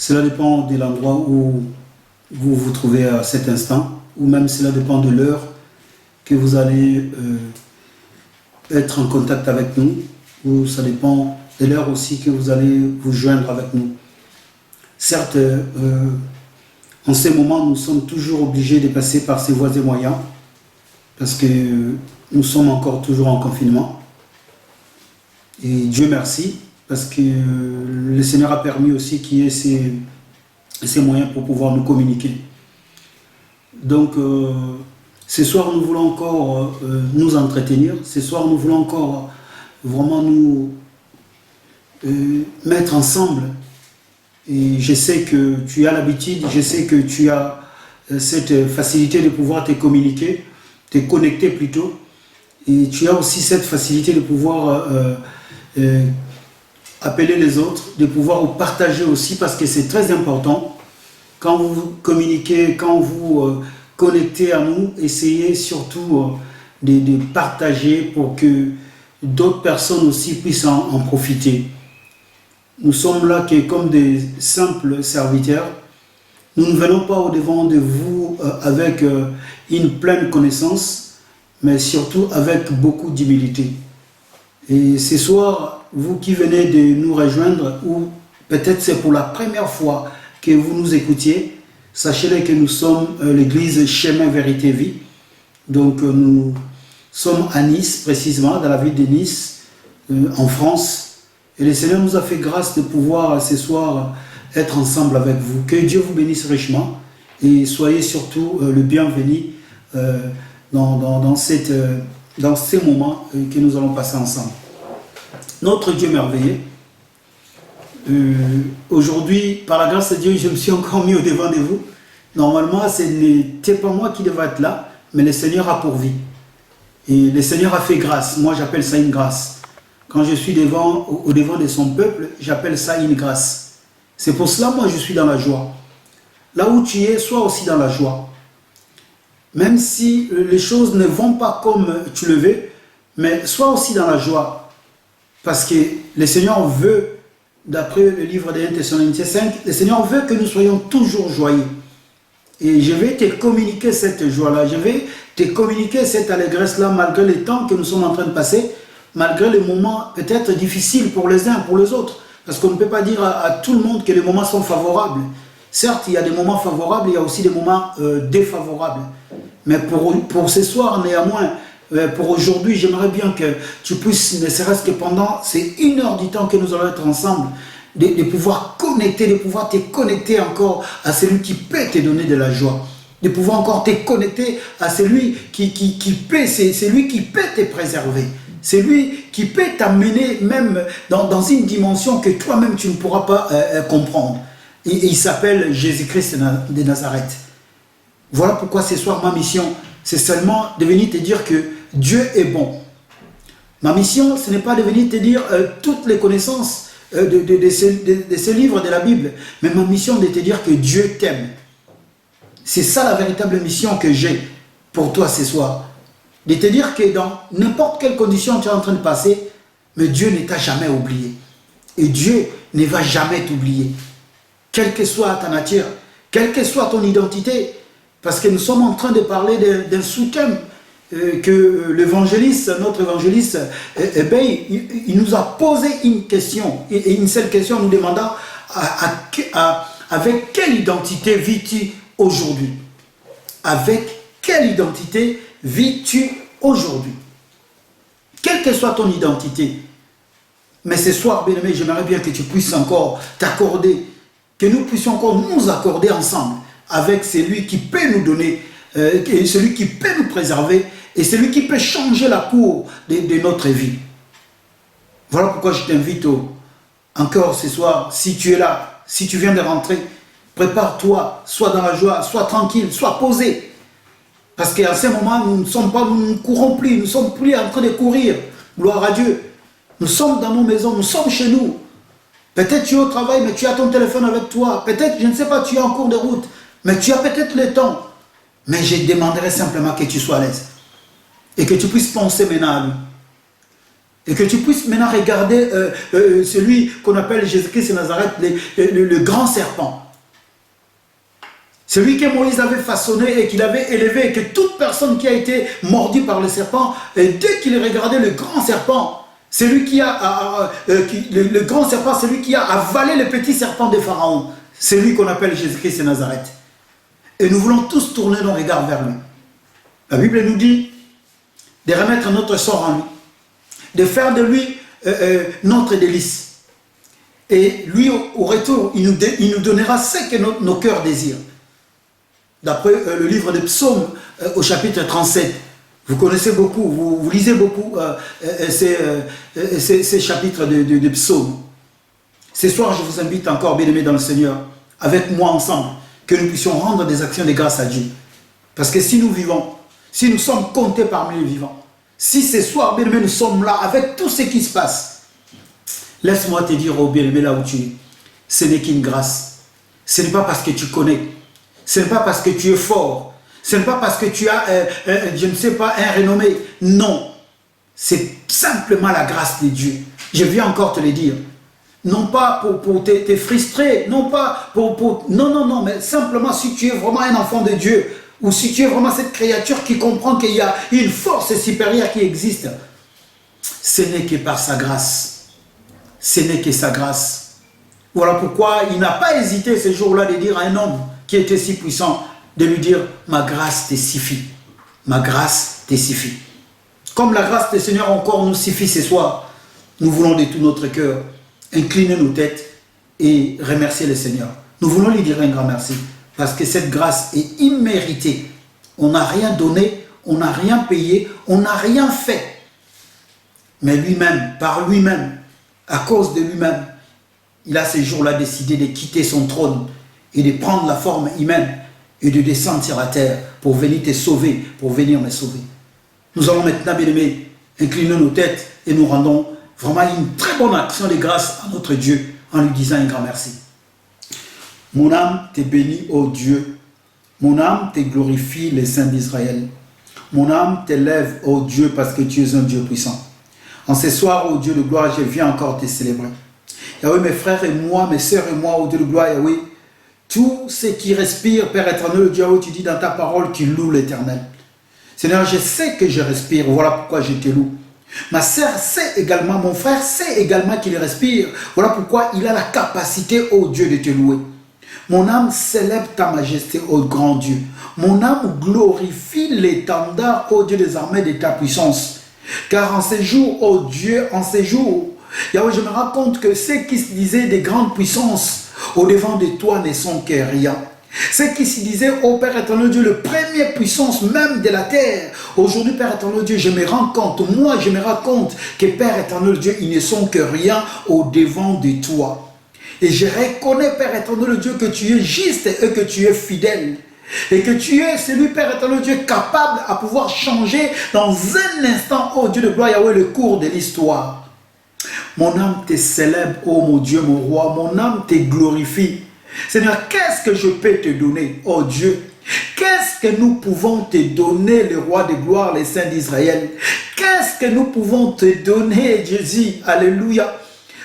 Cela dépend de l'endroit où vous vous trouvez à cet instant, ou même cela dépend de l'heure que vous allez être en contact avec nous, ou ça dépend de l'heure aussi que vous allez vous joindre avec nous. Certes, en ces moments, nous sommes toujours obligés de passer par ces voies et moyens, parce que nous sommes encore toujours en confinement. Et Dieu merci, parce que le Seigneur a permis aussi qu'il y ait ces moyens pour pouvoir nous communiquer. Donc, ce soir, nous voulons encore nous entretenir. Ce soir, nous voulons encore vraiment nous mettre ensemble. Et je sais que tu as l'habitude, je sais que tu as cette facilité de pouvoir te communiquer, te connecter plutôt. Et tu as aussi cette facilité de pouvoir appeler les autres, de pouvoir vous partager aussi, parce que c'est très important. Quand vous communiquez, quand vous connectez à nous, essayez surtout de partager pour que d'autres personnes aussi puissent en profiter. Nous sommes là comme des simples serviteurs. Nous ne venons pas au-devant de vous avec une pleine connaissance, mais surtout avec beaucoup d'humilité. Et ce soir, vous qui venez de nous rejoindre, ou peut-être c'est pour la première fois que vous nous écoutiez, sachez que nous sommes l'église Chemin Vérité Vie. Donc nous sommes à Nice, précisément, dans la ville de Nice, en France. Et le Seigneur nous a fait grâce de pouvoir ce soir être ensemble avec vous. Que Dieu vous bénisse richement et soyez surtout le bienvenu dans ces moments que nous allons passer ensemble. Notre Dieu merveilleux, aujourd'hui, par la grâce de Dieu, je me suis encore mis au devant de vous. Normalement, ce n'était pas moi qui devais être là, mais le Seigneur a pourvu. Et le Seigneur a fait grâce. Moi, j'appelle ça une grâce. Quand je suis au devant de son peuple, j'appelle ça une grâce. C'est pour cela, moi, je suis dans la joie. Là où tu es, sois aussi dans la joie. Même si les choses ne vont pas comme tu le veux, mais sois aussi dans la joie. Parce que le Seigneur veut, d'après le livre de 1 Thessaloniciens 5, le Seigneur veut que nous soyons toujours joyeux. Et je vais te communiquer cette joie-là, je vais te communiquer cette allégresse-là, malgré les temps que nous sommes en train de passer, malgré les moments peut-être difficiles pour les uns, pour les autres. Parce qu'on ne peut pas dire à tout le monde que les moments sont favorables. Certes, il y a des moments favorables, il y a aussi des moments défavorables. Mais pour ce soir, néanmoins, pour aujourd'hui, j'aimerais bien que tu puisses, ne serait-ce que pendant ces 1 heure du temps que nous allons être ensemble, de pouvoir connecter, de pouvoir te connecter encore à celui qui peut te donner de la joie. De pouvoir encore te connecter à celui qui peut, c'est lui qui peut te préserver. C'est lui qui peut t'amener même dans une dimension que toi-même tu ne pourras pas comprendre. Et il s'appelle Jésus-Christ de Nazareth. Voilà pourquoi ce soir ma mission, c'est seulement de venir te dire que Dieu est bon. Ma mission, ce n'est pas de venir te dire toutes les connaissances de ces livres de la Bible, mais ma mission de te dire que Dieu t'aime. C'est ça la véritable mission que j'ai pour toi ce soir. De te dire que dans n'importe quelle condition tu es en train de passer, mais Dieu ne t'a jamais oublié. Et Dieu ne va jamais t'oublier. Quelle que soit ta nature, quelle que soit ton identité, parce que nous sommes en train de parler d'un sous-thème que l'évangéliste, notre évangéliste, il nous a posé une question, et une seule question, nous demandant avec quelle identité vis-tu aujourd'hui? Avec quelle identité vis-tu aujourd'hui? Quelle que soit ton identité. Mais ce soir, bien-aimé, j'aimerais bien que tu puisses encore t'accorder, que nous puissions encore nous accorder ensemble avec celui qui peut nous donner, celui qui peut nous préserver et celui qui peut changer la cour de notre vie. Voilà pourquoi je t'invite encore ce soir, si tu es là, si tu viens de rentrer, prépare-toi, sois dans la joie, sois tranquille, sois posé. Parce qu'à ce moment, nous ne courons plus, nous ne sommes plus en train de courir. Gloire à Dieu. Nous sommes dans nos maisons, nous sommes chez nous. Peut-être tu es au travail, mais tu as ton téléphone avec toi. Peut-être, je ne sais pas, tu es en cours de route, mais tu as peut-être le temps. Mais je demanderai simplement que tu sois à l'aise. Et que tu puisses penser maintenant à lui. Et que tu puisses maintenant regarder celui qu'on appelle Jésus-Christ de Nazareth, le grand serpent. Celui que Moïse avait façonné et qu'il avait élevé, et que toute personne qui a été mordue par le serpent, et dès qu'il regardait le grand serpent, celui qui a, le grand serpent, celui qui a avalé le petit serpent de Pharaon, c'est lui qu'on appelle Jésus-Christ de Nazareth. Et nous voulons tous tourner nos regards vers lui. La Bible nous dit de remettre notre sort en lui, de faire de lui notre délice. Et lui, au retour, il nous donnera ce que nos cœurs désirent. D'après le livre des Psaumes, au chapitre 37, vous connaissez beaucoup, vous lisez beaucoup ces chapitres de Psaumes. Ce soir, je vous invite encore, bien-aimés dans le Seigneur, avec moi ensemble, que nous puissions rendre des actions de grâce à Dieu. Parce que si nous vivons, si nous sommes comptés parmi les vivants, si ce soir, bien-aimés, nous sommes là, avec tout ce qui se passe, laisse-moi te dire, oh bien-aimé, là où tu es, ce n'est qu'une grâce. Ce n'est pas parce que tu connais. Ce n'est pas parce que tu es fort. Ce n'est pas parce que tu as, je ne sais pas, un renommé. Non. C'est simplement la grâce de Dieu. Je viens encore te le dire. Non pas pour te frustrer. Non pas pour... Non, mais simplement si tu es vraiment un enfant de Dieu. Ou si tu es vraiment cette créature qui comprend qu'il y a une force supérieure qui existe. Ce n'est que par sa grâce. Ce n'est que sa grâce. Voilà pourquoi il n'a pas hésité ce jour-là de dire à un homme qui était si puissant, de lui dire, ma grâce te suffit. Ma grâce te suffit. Comme la grâce du Seigneur encore nous suffit ce soir, nous voulons de tout notre cœur incliner nos têtes et remercier le Seigneur. Nous voulons lui dire un grand merci, parce que cette grâce est imméritée. On n'a rien donné, on n'a rien payé, on n'a rien fait. Mais lui-même, par lui-même, à cause de lui-même, il a ce jour-là décidé de quitter son trône et de prendre la forme humaine et de descendre sur la terre pour venir te sauver, pour venir me sauver. Nous allons maintenant, bien-aimés, incliner nos têtes et nous rendons vraiment une très bonne action de grâce à notre Dieu en lui disant un grand merci. Mon âme te bénit, ô Dieu. Mon âme te glorifie, les saints d'Israël. Mon âme t'élève, ô Dieu, parce que tu es un Dieu puissant. En ce soir, ô Dieu de gloire, je viens encore te célébrer. Yahweh, mes frères et moi, mes sœurs et moi, ô Dieu de gloire, Yahweh, tout ce qui respire, Père éternel, Dieu, tu dis dans ta parole qu'il loue l'Éternel. Seigneur, je sais que je respire, voilà pourquoi je te loue. Ma sœur sait également, mon frère sait également qu'il respire, voilà pourquoi il a la capacité, ô Dieu, de te louer. Mon âme célèbre ta majesté, ô grand Dieu. Mon âme glorifie l'étendard, ô Dieu des armées de ta puissance. Car en ces jours, ô Dieu, en ces jours, Yahweh, je me rends compte que ceux qui se disaient des grandes puissances, au-devant de toi ne sont que rien. Ceux qui se disaient, ô Père éternel Dieu, le première puissance même de la terre. Aujourd'hui, Père éternel Dieu, je me rends compte, moi je me rends compte que Père éternel Dieu, ils ne sont que rien au-devant de toi. Et je reconnais, Père éternel Dieu, que tu es juste et que tu es fidèle. Et que tu es celui, Père éternel Dieu, capable à pouvoir changer dans un instant, ô Dieu de gloire, Yahweh, le cours de l'histoire. Mon âme te célèbre, ô mon Dieu, mon roi, mon âme te glorifie. Seigneur, qu'est-ce que je peux te donner, ô Dieu? Qu'est-ce que nous pouvons te donner, le roi de gloire, les saints d'Israël? Qu'est-ce que nous pouvons te donner, Jésus? Alléluia.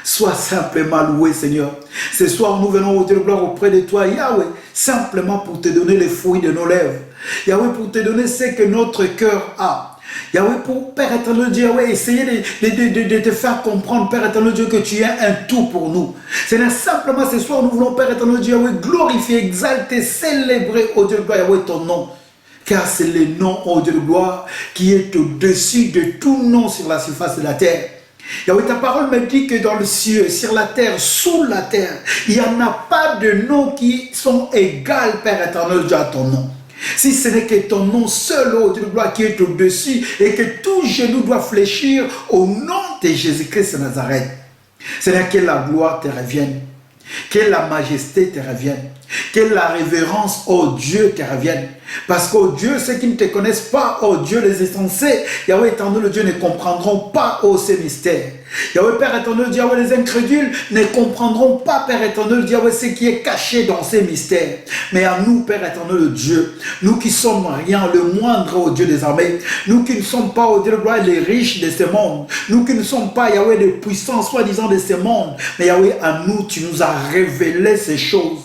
Sois simplement loué, Seigneur. Ce soir, nous venons, au Dieu de gloire, auprès de toi, Yahweh, simplement pour te donner les fruits de nos lèvres. Yahweh, pour te donner ce que notre cœur a. Yahweh, pour Père éternel Dieu, Yahweh, essayer de te faire comprendre, Père éternel Dieu, que tu es un tout pour nous. Seigneur, simplement ce soir, nous voulons, Père éternel Dieu, Yahweh, glorifier, exalter, célébrer, ô Dieu de gloire, Yahweh, ton nom. Car c'est le nom, ô Dieu de gloire, qui est au-dessus de tout nom sur la surface de la terre. Yahweh, ta parole me dit que dans le ciel, sur la terre, sous la terre, il n'y en a pas de noms qui sont égaux, Père éternel Dieu, à ton nom. Si ce n'est que ton nom seul, ô Dieu de gloire, qui est au-dessus et que tout genou doit fléchir au nom de Jésus-Christ de Nazareth. Seigneur, que la gloire te revienne, que la majesté te revienne, que Que la révérence, oh Dieu, te revienne. Parce qu'au Dieu, ceux qui ne te connaissent pas, oh Dieu, les insensés, Yahweh éternel Dieu, ne comprendront pas, oh ces mystères. Yahweh Père éternel Dieu, Yahweh les incrédules ne comprendront pas, Père éternel Dieu, Yahweh ce qui est caché dans ces mystères. Mais à nous, Père éternel Dieu, nous qui sommes rien, le moindre, oh Dieu des armées, nous qui ne sommes pas, oh Dieu de gloire, les riches de ce monde, nous qui ne sommes pas, Yahweh, les puissants, soi-disant, de ce monde, mais Yahweh, à nous, tu nous as révélé ces choses.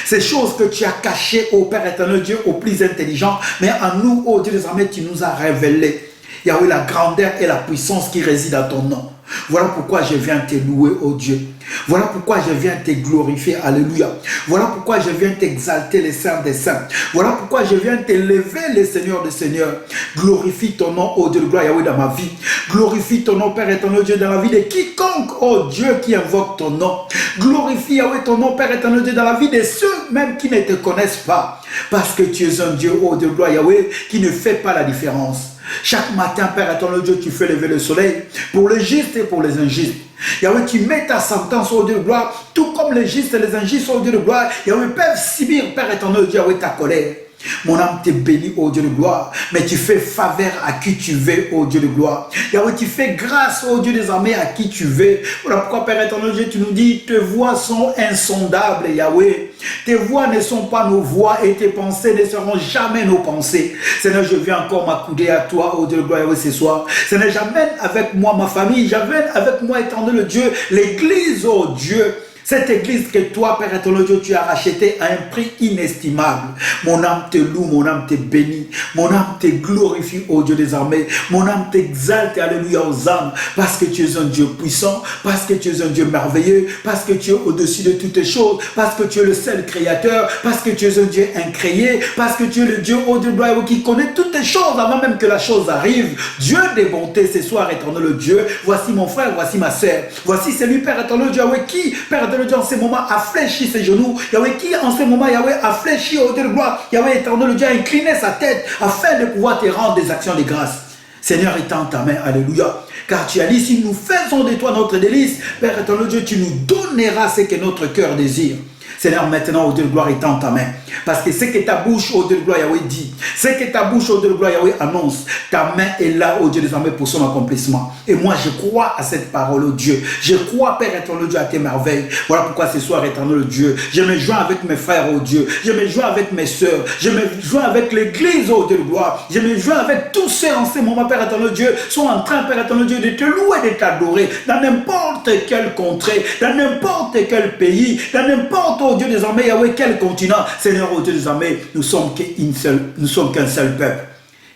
Ces choses que tu as cachées au Père éternel Dieu, au plus intelligent, mais à nous, ô Dieu des armées, tu nous as révélé, Yahweh, la grandeur et la puissance qui réside à ton nom. Voilà pourquoi je viens te louer, ô Dieu. Voilà pourquoi je viens te glorifier, alléluia. Voilà pourquoi je viens t'exalter, les saints des saints. Voilà pourquoi je viens t'élever, les seigneurs des seigneurs. Glorifie ton nom, ô Dieu de gloire, Yahweh, dans ma vie. Glorifie ton nom, Père éternel Dieu, dans la vie de quiconque, ô Dieu, qui invoque ton nom. Glorifie, Yahweh, ton nom, Père éternel Dieu, dans la vie de ceux même qui ne te connaissent pas. Parce que tu es un Dieu, ô Dieu de gloire, Yahweh, qui ne fait pas la différence. Chaque matin, Père éternel Dieu, tu fais lever le soleil pour les justes et pour les injustes. Yahweh, tu mets ta sentence au Dieu de gloire, tout comme les justes et les injustes au Dieu de gloire. Yahweh, peuvent subir, Père éternel Dieu, Yahweh, ta colère. Mon âme te bénit, ô Dieu de gloire, mais tu fais faveur à qui tu veux, ô Dieu de gloire. Yahweh, tu fais grâce, ô Dieu des armées, à qui tu veux. Voilà pourquoi, Père éternel Dieu, tu nous dis, tes voies sont insondables, Yahweh. Tes voies ne sont pas nos voies et tes pensées ne seront jamais nos pensées. Seigneur, je viens encore m'accouder à toi, ô Dieu de gloire, Yahweh, ce soir. Seigneur, j'amène avec moi ma famille, j'amène avec moi, éternel Dieu, l'église, ô Dieu. Cette église que toi, Père éternel Dieu, tu as rachetée à un prix inestimable. Mon âme te loue, mon âme te bénit, mon âme te glorifie, ô Dieu des armées. Mon âme t'exalte, alléluia, aux âmes, parce que tu es un Dieu puissant, parce que tu es un Dieu merveilleux, parce que tu es au-dessus de toutes les choses, parce que tu es le seul créateur, parce que tu es un Dieu incréé, parce que tu es le Dieu, ô Dieu, qui connaît toutes les choses avant même que la chose arrive. Dieu des bontés, ce soir, éternel Dieu, voici mon frère, voici ma sœur, voici celui, Père éternel Dieu, qui, Père éternel Dieu, en ce moment a fléchi ses genoux. Yahweh, qui en ce moment, Yahweh, a fléchi au Dieu de gloire. Yahweh, éternel Dieu, a incliné sa tête afin de pouvoir te rendre des actions de grâce. Seigneur, étends ta main, alléluia. Car tu as dit, si nous faisons de toi notre délice, Père éternel Dieu, tu nous donneras ce que notre cœur désire. Seigneur, maintenant, au Dieu de gloire, étends ta main. Parce que ce que ta bouche, au Dieu de gloire, Yahweh, dit, ce que ta bouche, au Dieu de gloire, Yahweh, annonce, ta main est là, au Dieu des armées, pour son accomplissement. Et moi, je crois à cette parole, au Dieu. Je crois, Père éternel Dieu, à tes merveilles. Voilà pourquoi ce soir, éternel Dieu, je me joins avec mes frères, au Dieu. Je me joins avec mes sœurs. Je me joins avec l'église, au Dieu de gloire. Je me joins avec tous ceux en ce moment, Père éternel Dieu, sont en train, Père éternel Dieu, de te louer, de t'adorer, dans n'importe quelle contrée, dans n'importe quel pays, dans n'importe, au Dieu des armées, Yahweh, quel continent. Seigneur, au Dieu des armées, nous sommes qu'un seul peuple,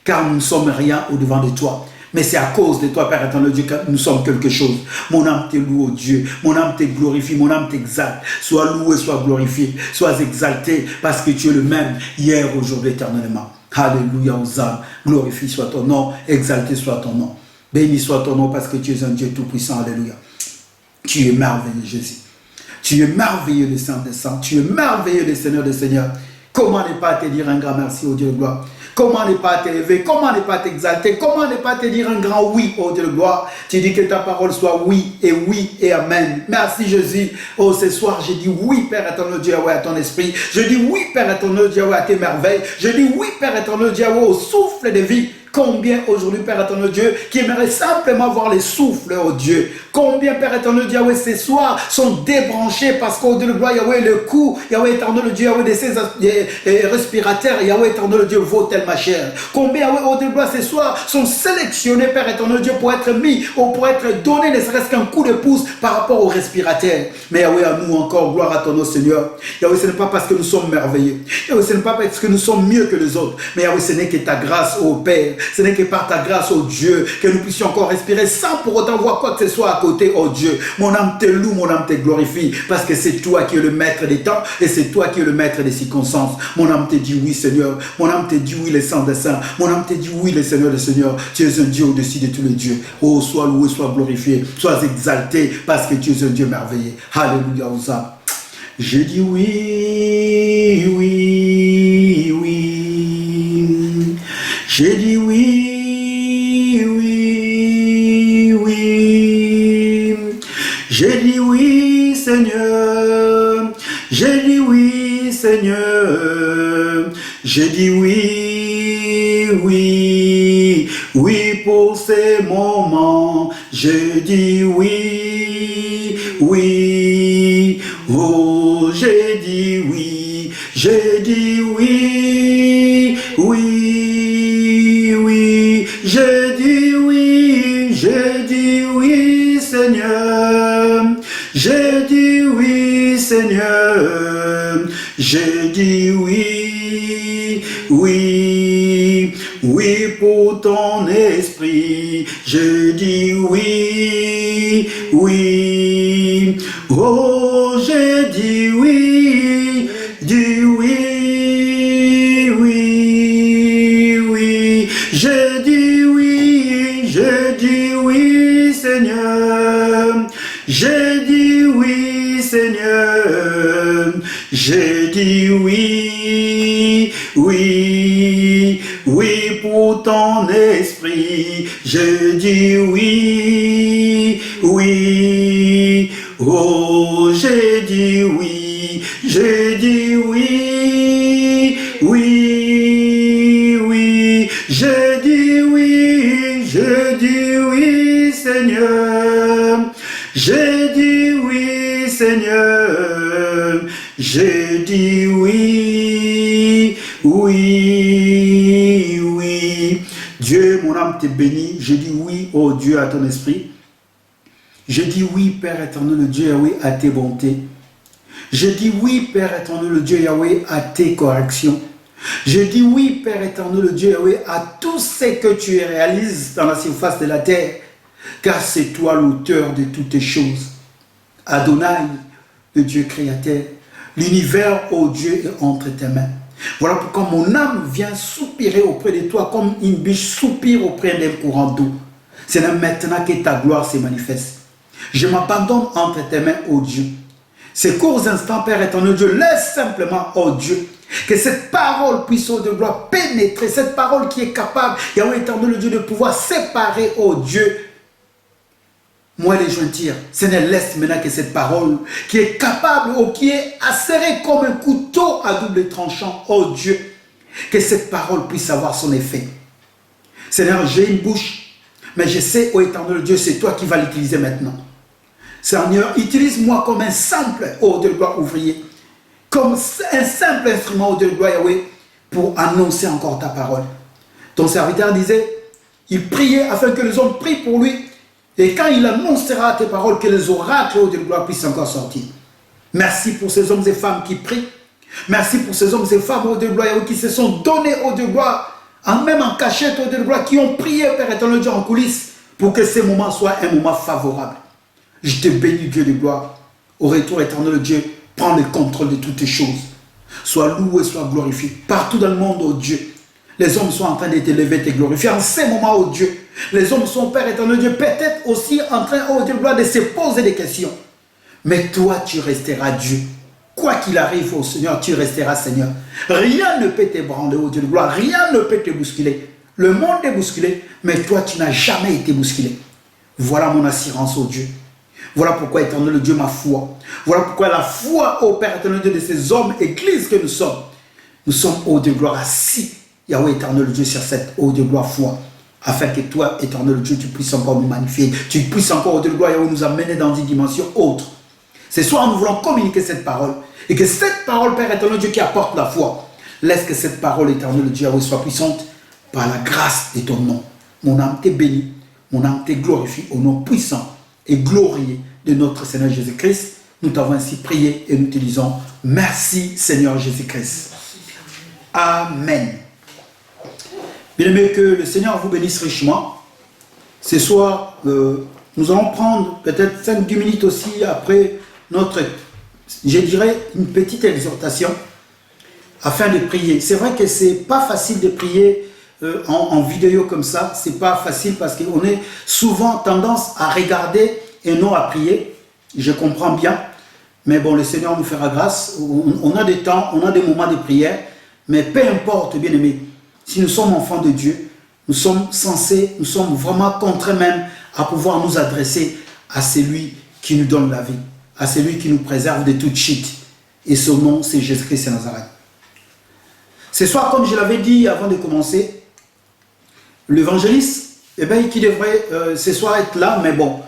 car nous ne sommes rien au devant de toi. Mais c'est à cause de toi, Père éternel Dieu, que nous sommes quelque chose. Mon âme te loue, oh Dieu. Mon âme te glorifie, mon âme t'exalte. Sois loué, sois glorifié, sois exalté, parce que tu es le même hier, aujourd'hui, éternellement. Alléluia aux âmes. Glorifie soit ton nom, exalté soit ton nom. Béni soit ton nom, parce que tu es un Dieu tout-puissant. Alléluia. Tu es merveilleux, Jésus. Tu es merveilleux, le Saint des Saints. Tu es merveilleux, le Seigneur des Seigneurs. Comment ne pas te dire un grand merci, au Dieu de gloire? Comment ne pas t'élever? Comment ne pas t'exalter? Comment ne pas te dire un grand oui, au Dieu de gloire? Tu dis que ta parole soit oui et amen. Merci Jésus. Oh, ce soir, je dis oui, Père éternel Dieu, à ton esprit. Je dis oui, Père éternel Dieu, à tes merveilles. Je dis oui, Père éternel Dieu, au souffle de vie. Combien aujourd'hui, Père éternel Dieu, qui aimerait simplement voir les souffles, oh Dieu. Combien, Père éternel Dieu, Yahweh, ces soirs sont débranchés parce qu'au Dieu de gloire, Yahweh, le coup, Yahweh, éternel Dieu, Yahweh, de ces respirateurs, Yahweh, éternel Dieu, vaut tellement cher. Combien, Yahweh, au Dieu de gloire, ces soirs sont sélectionnés, Père éternel Dieu, pour être mis ou pour être donnés, ne serait-ce qu'un coup de pouce par rapport aux respirateurs. Mais Yahweh, à nous encore, gloire à ton nom, Seigneur. Yahweh, ce n'est pas parce que nous sommes merveilleux. Yahweh, ce n'est pas parce que nous sommes mieux que les autres. Mais Yahweh, ce n'est que ta grâce, ô Père. Ce n'est que par ta grâce, oh Dieu, que nous puissions encore respirer sans pour autant voir quoi que ce soit à côté, oh Dieu. Mon âme te loue, mon âme te glorifie, parce que c'est toi qui es le maître des temps et c'est toi qui es le maître des circonstances. Mon âme te dit oui, Seigneur. Mon âme te dit oui, les saints des saints. Mon âme te dit oui, les seigneurs des seigneurs. Tu es un Dieu au-dessus de tous les dieux. Oh, sois loué, sois glorifié, sois exalté, parce que tu es un Dieu merveilleux. Alléluia, aux âmes. Je dis oui, oui, oui. Je dis oui, oui, oui. Je dis oui, Seigneur. Je dis oui, Seigneur. J'ai dit oui, oui, oui pour ces moments. J'ai dit oui, oui, oh, j'ai dit oui, j'ai dit oui, oui, oui, j'ai dit oui, Seigneur. J'ai dit oui, Seigneur. J'ai dit oui, oui, oui pour ton esprit. J'ai dit oui, oui, oh, j'ai dit oui, oui, oui. J'ai dit oui, Seigneur. J'ai dit oui, Seigneur. J'ai dit oui, oui, oui pour ton esprit. J'ai dit oui, oui, oh, j'ai dit oui, oui, oui, j'ai dit oui, Seigneur. J'ai dit oui, Seigneur. J'ai dit oui, oui, oui. Dieu, mon âme te bénit. J'ai dit oui, oh Dieu, à ton esprit. J'ai dit oui, Père éternel, le Dieu Yahweh, à tes bontés. J'ai dit oui, Père éternel, le Dieu Yahweh, à tes corrections. J'ai dit oui, Père éternel, le Dieu Yahweh, à tout ce que tu réalises dans la surface de la terre. Car c'est toi l'auteur de toutes choses. Adonai, le Dieu créateur, l'univers, ô Dieu, est entre tes mains. Voilà pourquoi mon âme vient soupirer auprès de toi comme une biche soupire auprès d'un courant d'eau. C'est là maintenant que ta gloire se manifeste. Je m'abandonne entre tes mains, ô Dieu. Ces courts instants, Père éternel Dieu, laisse simplement, ô Dieu, que cette parole puisse, ô Dieu, gloire, pénétrer, cette parole qui est capable, Yahweh éternel Dieu, de pouvoir séparer, ô Dieu, moi les jointir. Seigneur, laisse maintenant que cette parole qui est capable ou qui est acérée comme un couteau à double tranchant, oh Dieu, que cette parole puisse avoir son effet. Seigneur, j'ai une bouche, mais je sais, oh éternel Dieu, c'est toi qui vas l'utiliser maintenant. Seigneur, utilise-moi comme un simple, oh de gloire ouvrier, comme un simple instrument, oh de gloire Yahweh, pour annoncer encore ta parole. Ton serviteur disait, il priait afin que les hommes prient pour lui. Et quand il annoncera tes paroles, que les oracles de gloire puissent encore sortir. Merci pour ces hommes et femmes qui prient. Merci pour ces hommes et femmes de gloire qui se sont donnés de gloire, même en cachette de gloire, qui ont prié, Père éternel Dieu, en coulisses, pour que ces moments soient un moment favorable. Je te bénis, Dieu de gloire. Au retour éternel Dieu, prends le contrôle de toutes les choses. Sois loué, sois glorifié. Partout dans le monde, oh Dieu, les hommes sont en train de t'élever et te glorifier. En ces moments, oh Dieu, les hommes sont, Père éternel Dieu, peut-être aussi en train, oh Dieu, de se poser des questions. Mais toi, tu resteras Dieu. Quoi qu'il arrive, oh Seigneur, tu resteras Seigneur. Rien ne peut t'ébranler, oh Dieu de gloire. Rien ne peut te bousculer. Le monde est bousculé, mais toi, tu n'as jamais été bousculé. Voilà mon assurance, oh Dieu. Voilà pourquoi, éternel Dieu, ma foi. Voilà pourquoi la foi, ô Père éternel Dieu, de ces hommes, églises que nous sommes, ô Dieu de gloire, assis, Yahweh éternel Dieu, sur cette ô Dieu de gloire foi, afin que toi, éternel Dieu, tu puisses encore nous magnifier, tu puisses encore, ô Dieu de gloire, Yahweh, nous amener dans une dimension autre. Ce soir, nous voulons communiquer cette parole, et que cette parole, Père éternel Dieu, qui apporte la foi, laisse que cette parole, éternel Dieu, Yahweh, soit puissante par la grâce de ton nom. Mon âme t'est bénie, mon âme t'est glorifiée au nom puissant et glorieux de notre Seigneur Jésus-Christ. Nous t'avons ainsi prié et nous te disons merci Seigneur Jésus-Christ. Amen. Bien-aimés, que le Seigneur vous bénisse richement. Ce soir, nous allons prendre peut-être 5-10 minutes aussi après notre, je dirais, une petite exhortation afin de prier. C'est vrai que ce n'est pas facile de prier en vidéo comme ça. Ce n'est pas facile parce qu'on est souvent tendance à regarder et non à prier. Je comprends bien. Mais bon, le Seigneur nous fera grâce. On a des temps, on a des moments de prière. Mais peu importe, bien-aimés, si nous sommes enfants de Dieu, nous sommes censés, nous sommes vraiment contraints même à pouvoir nous adresser à celui qui nous donne la vie, à celui qui nous préserve de toute chute. Et son nom, c'est Jésus-Christ de Nazareth. Ce soir, comme je l'avais dit avant de commencer, l'évangéliste, eh bien, qui devrait ce soir être là, mais bon,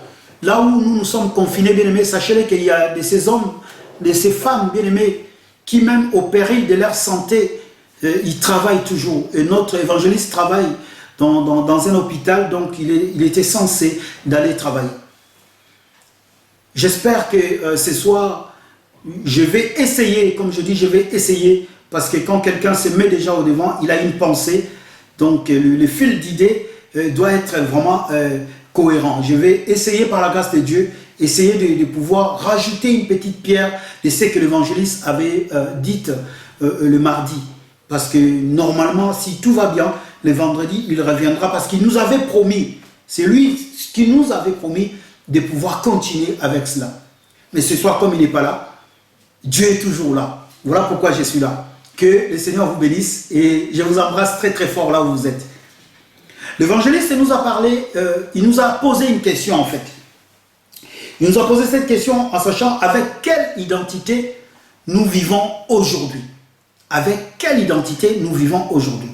là où nous sommes confinés, bien aimés, sachez qu'il y a de ces hommes, de ces femmes, bien aimés, qui même au péril de leur santé, ils travaillent toujours. Et notre évangéliste travaille dans un hôpital, donc il était censé d'aller travailler. J'espère que ce soir, je vais essayer, comme je dis, je vais essayer, parce que quand quelqu'un se met déjà au devant, il a une pensée, donc le fil d'idée doit être vraiment cohérent. Je vais essayer par la grâce de Dieu, essayer de pouvoir rajouter une petite pierre de ce que l'évangéliste avait dit le mardi. Parce que normalement, si tout va bien, le vendredi, il reviendra parce qu'il nous avait promis, c'est lui qui nous avait promis de pouvoir continuer avec cela. Mais ce soir, comme il n'est pas là, Dieu est toujours là. Voilà pourquoi je suis là. Que le Seigneur vous bénisse et je vous embrasse très très fort là où vous êtes. L'évangéliste nous a parlé, il nous a posé une question en fait. Il nous a posé cette question en sachant avec quelle identité nous vivons aujourd'hui. Avec quelle identité nous vivons aujourd'hui.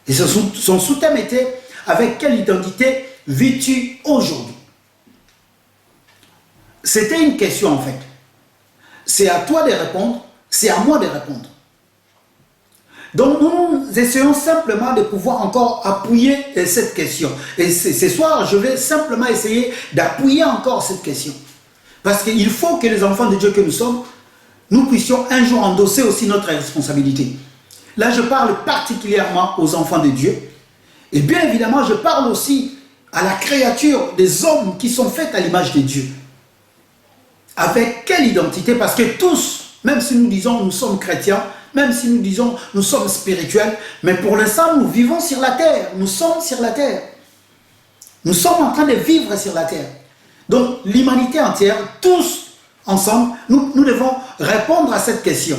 Et son sous-thème était avec quelle identité vis-tu aujourd'hui. C'était une question en fait. C'est à toi de répondre, c'est à moi de répondre. Donc nous essayons simplement de pouvoir encore appuyer cette question. Et ce soir, je vais simplement essayer d'appuyer encore cette question. Parce qu'il faut que les enfants de Dieu que nous sommes, nous puissions un jour endosser aussi notre responsabilité. Là, je parle particulièrement aux enfants de Dieu. Et bien évidemment, je parle aussi à la créature des hommes qui sont faits à l'image de Dieu. Avec quelle identité? Parce que tous, même si nous disons nous sommes chrétiens, même si nous disons nous sommes spirituels, mais pour l'instant nous vivons sur la terre, nous sommes sur la terre. Nous sommes en train de vivre sur la terre. Donc l'humanité entière, tous ensemble, nous devons répondre à cette question.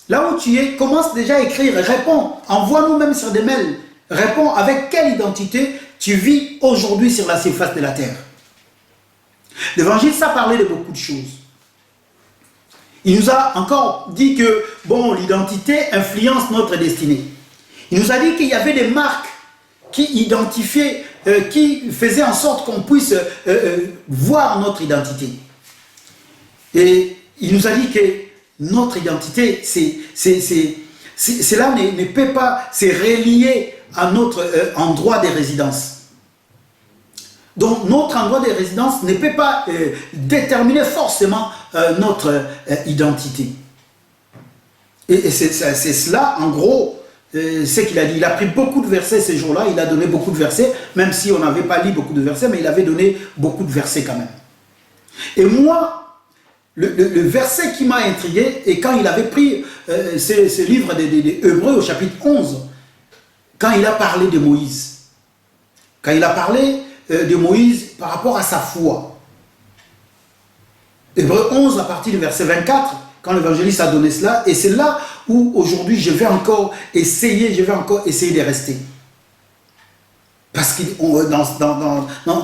Là où tu es, commence déjà à écrire, réponds, envoie-nous même sur des mails, réponds avec quelle identité tu vis aujourd'hui sur la surface de la terre. L'évangile, ça parlait de beaucoup de choses. Il nous a encore dit que, bon, l'identité influence notre destinée. Il nous a dit qu'il y avait des marques qui identifiaient, qui faisaient en sorte qu'on puisse voir notre identité. Et il nous a dit que notre identité, cela ne peut pas se relier à notre endroit de résidence. Donc notre endroit de résidence ne peut pas déterminer forcément notre identité. Et c'est cela, en gros, ce qu'il a dit. Il a pris beaucoup de versets ces jours-là, il a donné beaucoup de versets, même si on n'avait pas lu beaucoup de versets, mais il avait donné beaucoup de versets quand même. Et moi, le verset qui m'a intrigué, et quand il avait pris ce livre des Hébreux au chapitre 11, quand il a parlé de Moïse, quand il a parlé de Moïse par rapport à sa foi. Hébreux 11 à partir du verset 24, quand l'évangéliste a donné cela, et c'est là où aujourd'hui je vais encore essayer de rester. Parce que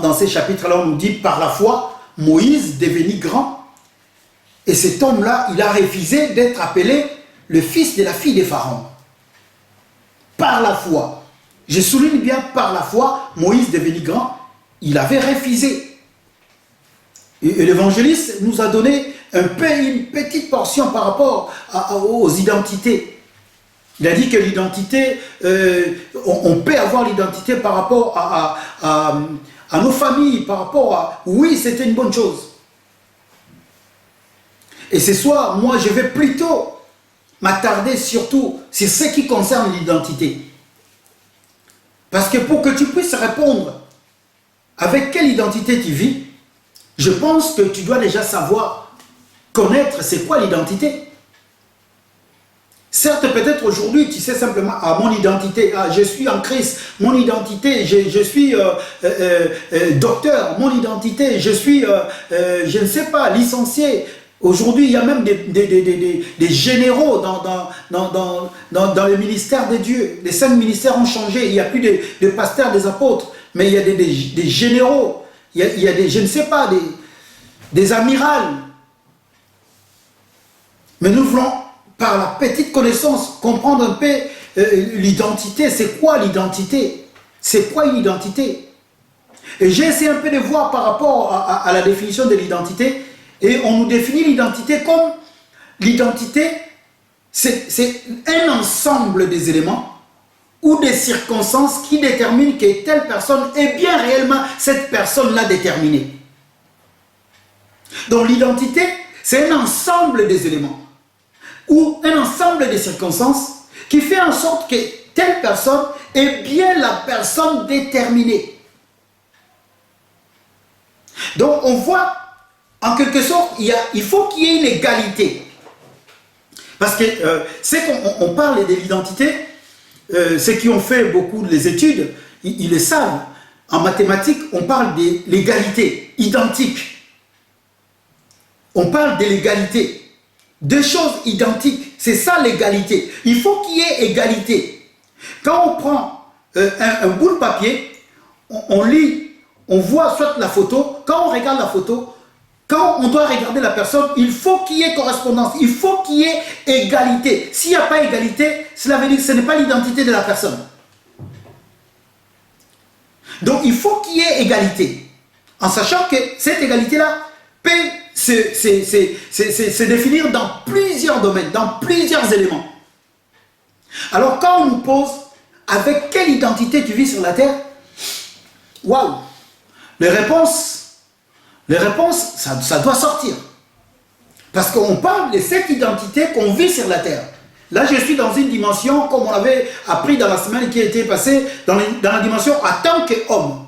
dans ces chapitres-là, on nous dit par la foi, Moïse devenu grand, et cet homme-là, il a refusé d'être appelé le fils de la fille de Pharaon. Par la foi. Je souligne bien par la foi, Moïse devenu grand, il avait refusé. Et l'évangéliste nous a donné une petite portion par rapport aux identités. Il a dit que l'identité, on peut avoir l'identité par rapport à nos familles, par rapport à... Oui, c'était une bonne chose. Et ce soir, moi, je vais plutôt m'attarder surtout sur ce qui concerne l'identité. Parce que pour que tu puisses répondre avec quelle identité tu vis, je pense que tu dois déjà savoir, connaître c'est quoi l'identité. Certes, peut-être aujourd'hui, tu sais simplement, mon identité, je suis en Christ, mon identité, je suis docteur, mon identité, je suis, je ne sais pas, licencié. Aujourd'hui, il y a même des généraux dans le ministère de Dieu. Les 5 ministères ont changé, il n'y a plus de pasteurs, des apôtres, mais il y a des généraux, il y a des, je ne sais pas, des amirals. Mais nous voulons, par la petite connaissance, comprendre un peu l'identité. C'est quoi l'identité? C'est quoi une identité? Et j'ai essayé un peu de voir par rapport à la définition de l'identité. Et on nous définit l'identité comme l'identité, c'est un ensemble des éléments ou des circonstances qui déterminent que telle personne est bien réellement cette personne-là déterminée. Donc l'identité, c'est un ensemble des éléments ou un ensemble des circonstances qui fait en sorte que telle personne est bien la personne déterminée. Donc on voit, en quelque sorte, il faut qu'il y ait une égalité. Parce que c'est qu'on parle de l'identité, ceux qui ont fait beaucoup les études, ils le savent. En mathématiques, on parle de l'égalité, identique. On parle de l'égalité. Deux choses identiques, c'est ça l'égalité. Il faut qu'il y ait égalité. Quand on prend un bout de papier, on lit, on voit soit la photo, quand on regarde la photo, quand on doit regarder la personne, il faut qu'il y ait correspondance, il faut qu'il y ait égalité. S'il n'y a pas égalité, cela veut dire que ce n'est pas l'identité de la personne. Donc il faut qu'il y ait égalité, en sachant que cette égalité-là peut se définir dans plusieurs domaines, dans plusieurs éléments. Alors quand on nous pose, avec quelle identité tu vis sur la terre? Waouh! Les réponses, ça doit sortir. Parce qu'on parle de cette identité qu'on vit sur la terre. Là, je suis dans une dimension, comme on avait appris dans la semaine qui était passée, dans la dimension en tant qu'homme.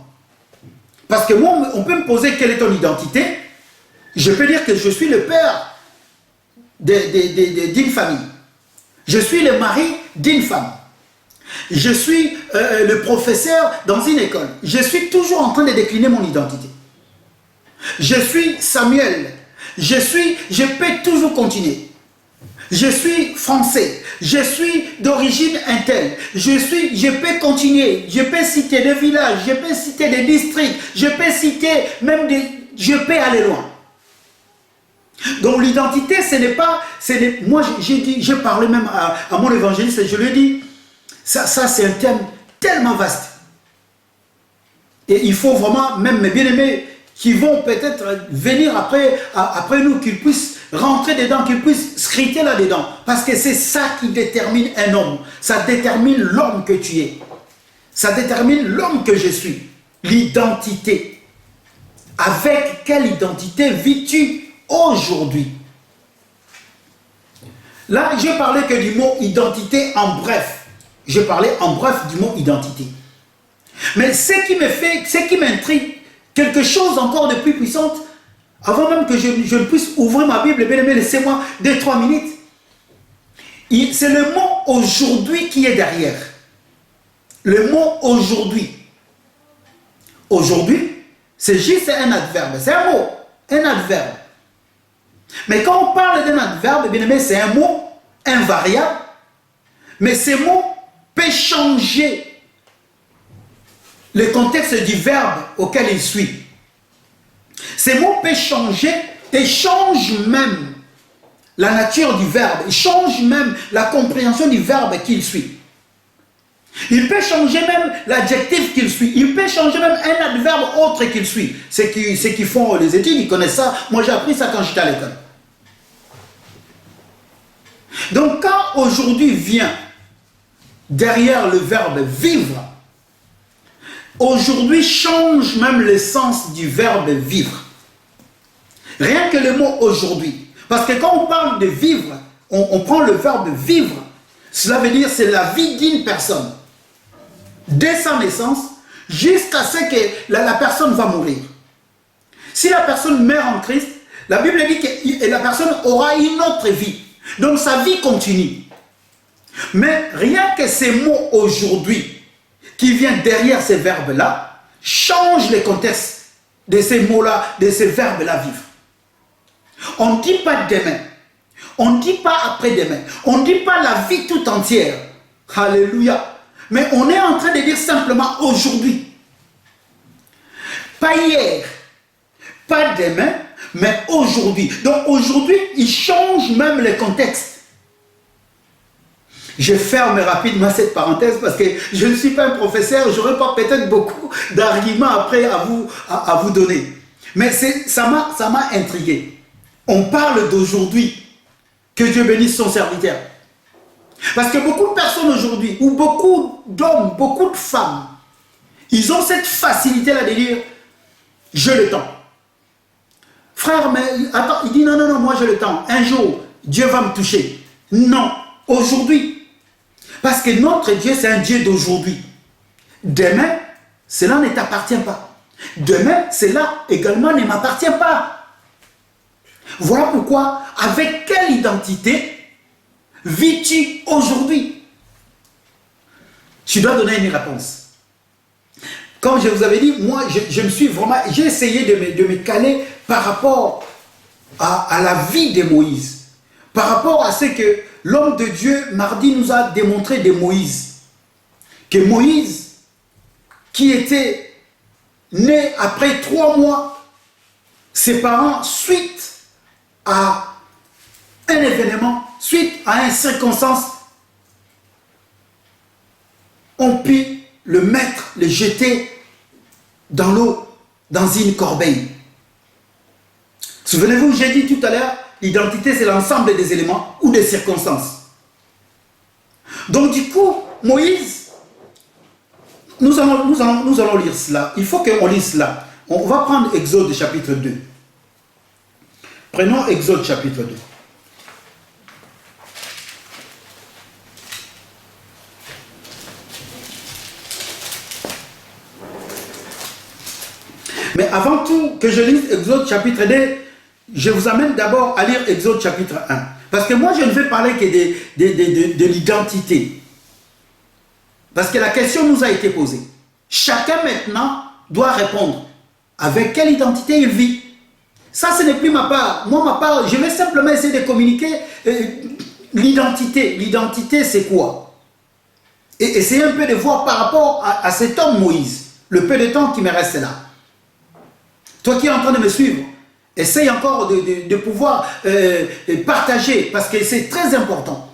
Parce que moi, on peut me poser quelle est ton identité. Je peux dire que je suis le père d'une famille. Je suis le mari d'une femme. Je suis le professeur dans une école. Je suis toujours en train de décliner mon identité. Je suis Samuel. Je peux toujours continuer. Je suis français. Je suis d'origine interne. Je peux continuer. Je peux citer des villages. Je peux citer des districts. Je peux citer même je peux aller loin. Donc l'identité, ce n'est pas... moi, j'ai parlé même à mon évangéliste et je lui ai dit, ça c'est un thème tellement vaste. Et il faut vraiment, même mes bien-aimés, qui vont peut-être venir après nous, qu'ils puissent rentrer dedans, qu'ils puissent scruter là-dedans. Parce que c'est ça qui détermine un homme. Ça détermine l'homme que tu es. Ça détermine l'homme que je suis. L'identité. Avec quelle identité vis-tu aujourd'hui? Là, j'ai parlé que du mot identité en bref. J'ai parlé en bref du mot identité. Mais ce qui m'intrigue, quelque chose encore de plus puissant, avant même que je ne puisse ouvrir ma Bible, bien aimé, laissez-moi 2-3 minutes. C'est le mot aujourd'hui qui est derrière. Le mot aujourd'hui. Aujourd'hui, c'est juste un adverbe. C'est un mot, un adverbe. Mais quand on parle d'un adverbe, bien aimé, c'est un mot invariable. Mais ce mot peut changer le contexte du verbe auquel il suit. Ces mots peuvent changer et changent même la nature du verbe. Ils changent même la compréhension du verbe qu'il suit. Il peut changer même l'adjectif qu'il suit. Il peut changer même un adverbe autre qu'il suit. Ceux qui font les études, ils connaissent ça. Moi, j'ai appris ça quand j'étais à l'école. Donc, quand aujourd'hui vient derrière le verbe vivre, aujourd'hui change même le sens du verbe vivre. Rien que le mot aujourd'hui. Parce que quand on parle de vivre, on prend le verbe vivre. Cela veut dire c'est la vie d'une personne. Dès sa naissance, jusqu'à ce que la personne va mourir. Si la personne meurt en Christ, la Bible dit que la personne aura une autre vie. Donc sa vie continue. Mais rien que ces mots aujourd'hui, qui vient derrière ces verbes-là, change le contexte de ces mots-là, de ces verbes-là vivre. On ne dit pas demain, on ne dit pas après-demain, on ne dit pas la vie tout entière. Alléluia. Mais on est en train de dire simplement aujourd'hui. Pas hier, pas demain, mais aujourd'hui. Donc aujourd'hui, il change même les contextes. Je ferme rapidement cette parenthèse parce que je ne suis pas un professeur, je n'aurai pas peut-être beaucoup d'arguments après à vous donner. Mais ça m'a intrigué. On parle d'aujourd'hui. Que Dieu bénisse son serviteur. Parce que beaucoup de personnes aujourd'hui, ou beaucoup d'hommes, beaucoup de femmes, ils ont cette facilité-là de dire, j'ai le temps. Frère, mais attends, il dit non, moi j'ai le temps. Un jour, Dieu va me toucher. Non, aujourd'hui. Parce que notre Dieu, c'est un Dieu d'aujourd'hui. Demain, cela ne t'appartient pas. Demain, cela également ne m'appartient pas. Voilà pourquoi, avec quelle identité vis-tu aujourd'hui? Tu dois donner une réponse. Comme je vous avais dit, moi, je me suis vraiment... J'ai essayé de me caler par rapport à la vie de Moïse. Par rapport à ce que l'homme de Dieu, mardi, nous a démontré de Moïse. Que Moïse, qui était né après 3 mois, ses parents, suite à un événement, suite à une circonstance, on pu le mettre, le jeter dans l'eau, dans une corbeille. Souvenez-vous, j'ai dit tout à l'heure, l'identité c'est l'ensemble des éléments ou des circonstances. Donc du coup, Moïse, nous allons lire cela. Il faut qu'on lise cela. On va prendre Exode chapitre 2. Prenons Exode chapitre 2. Mais avant tout que je lise Exode chapitre 2, je vous amène d'abord à lire Exode chapitre 1. Parce que moi, je ne vais parler que de l'identité. Parce que la question nous a été posée. Chacun maintenant doit répondre avec quelle identité il vit. Ça, ce n'est plus ma part. Moi, ma part, je vais simplement essayer de communiquer l'identité. L'identité, c'est quoi? Et essayer un peu de voir par rapport à cet homme Moïse, le peu de temps qui me reste là. Toi qui es en train de me suivre, essaye encore de pouvoir partager, parce que c'est très important.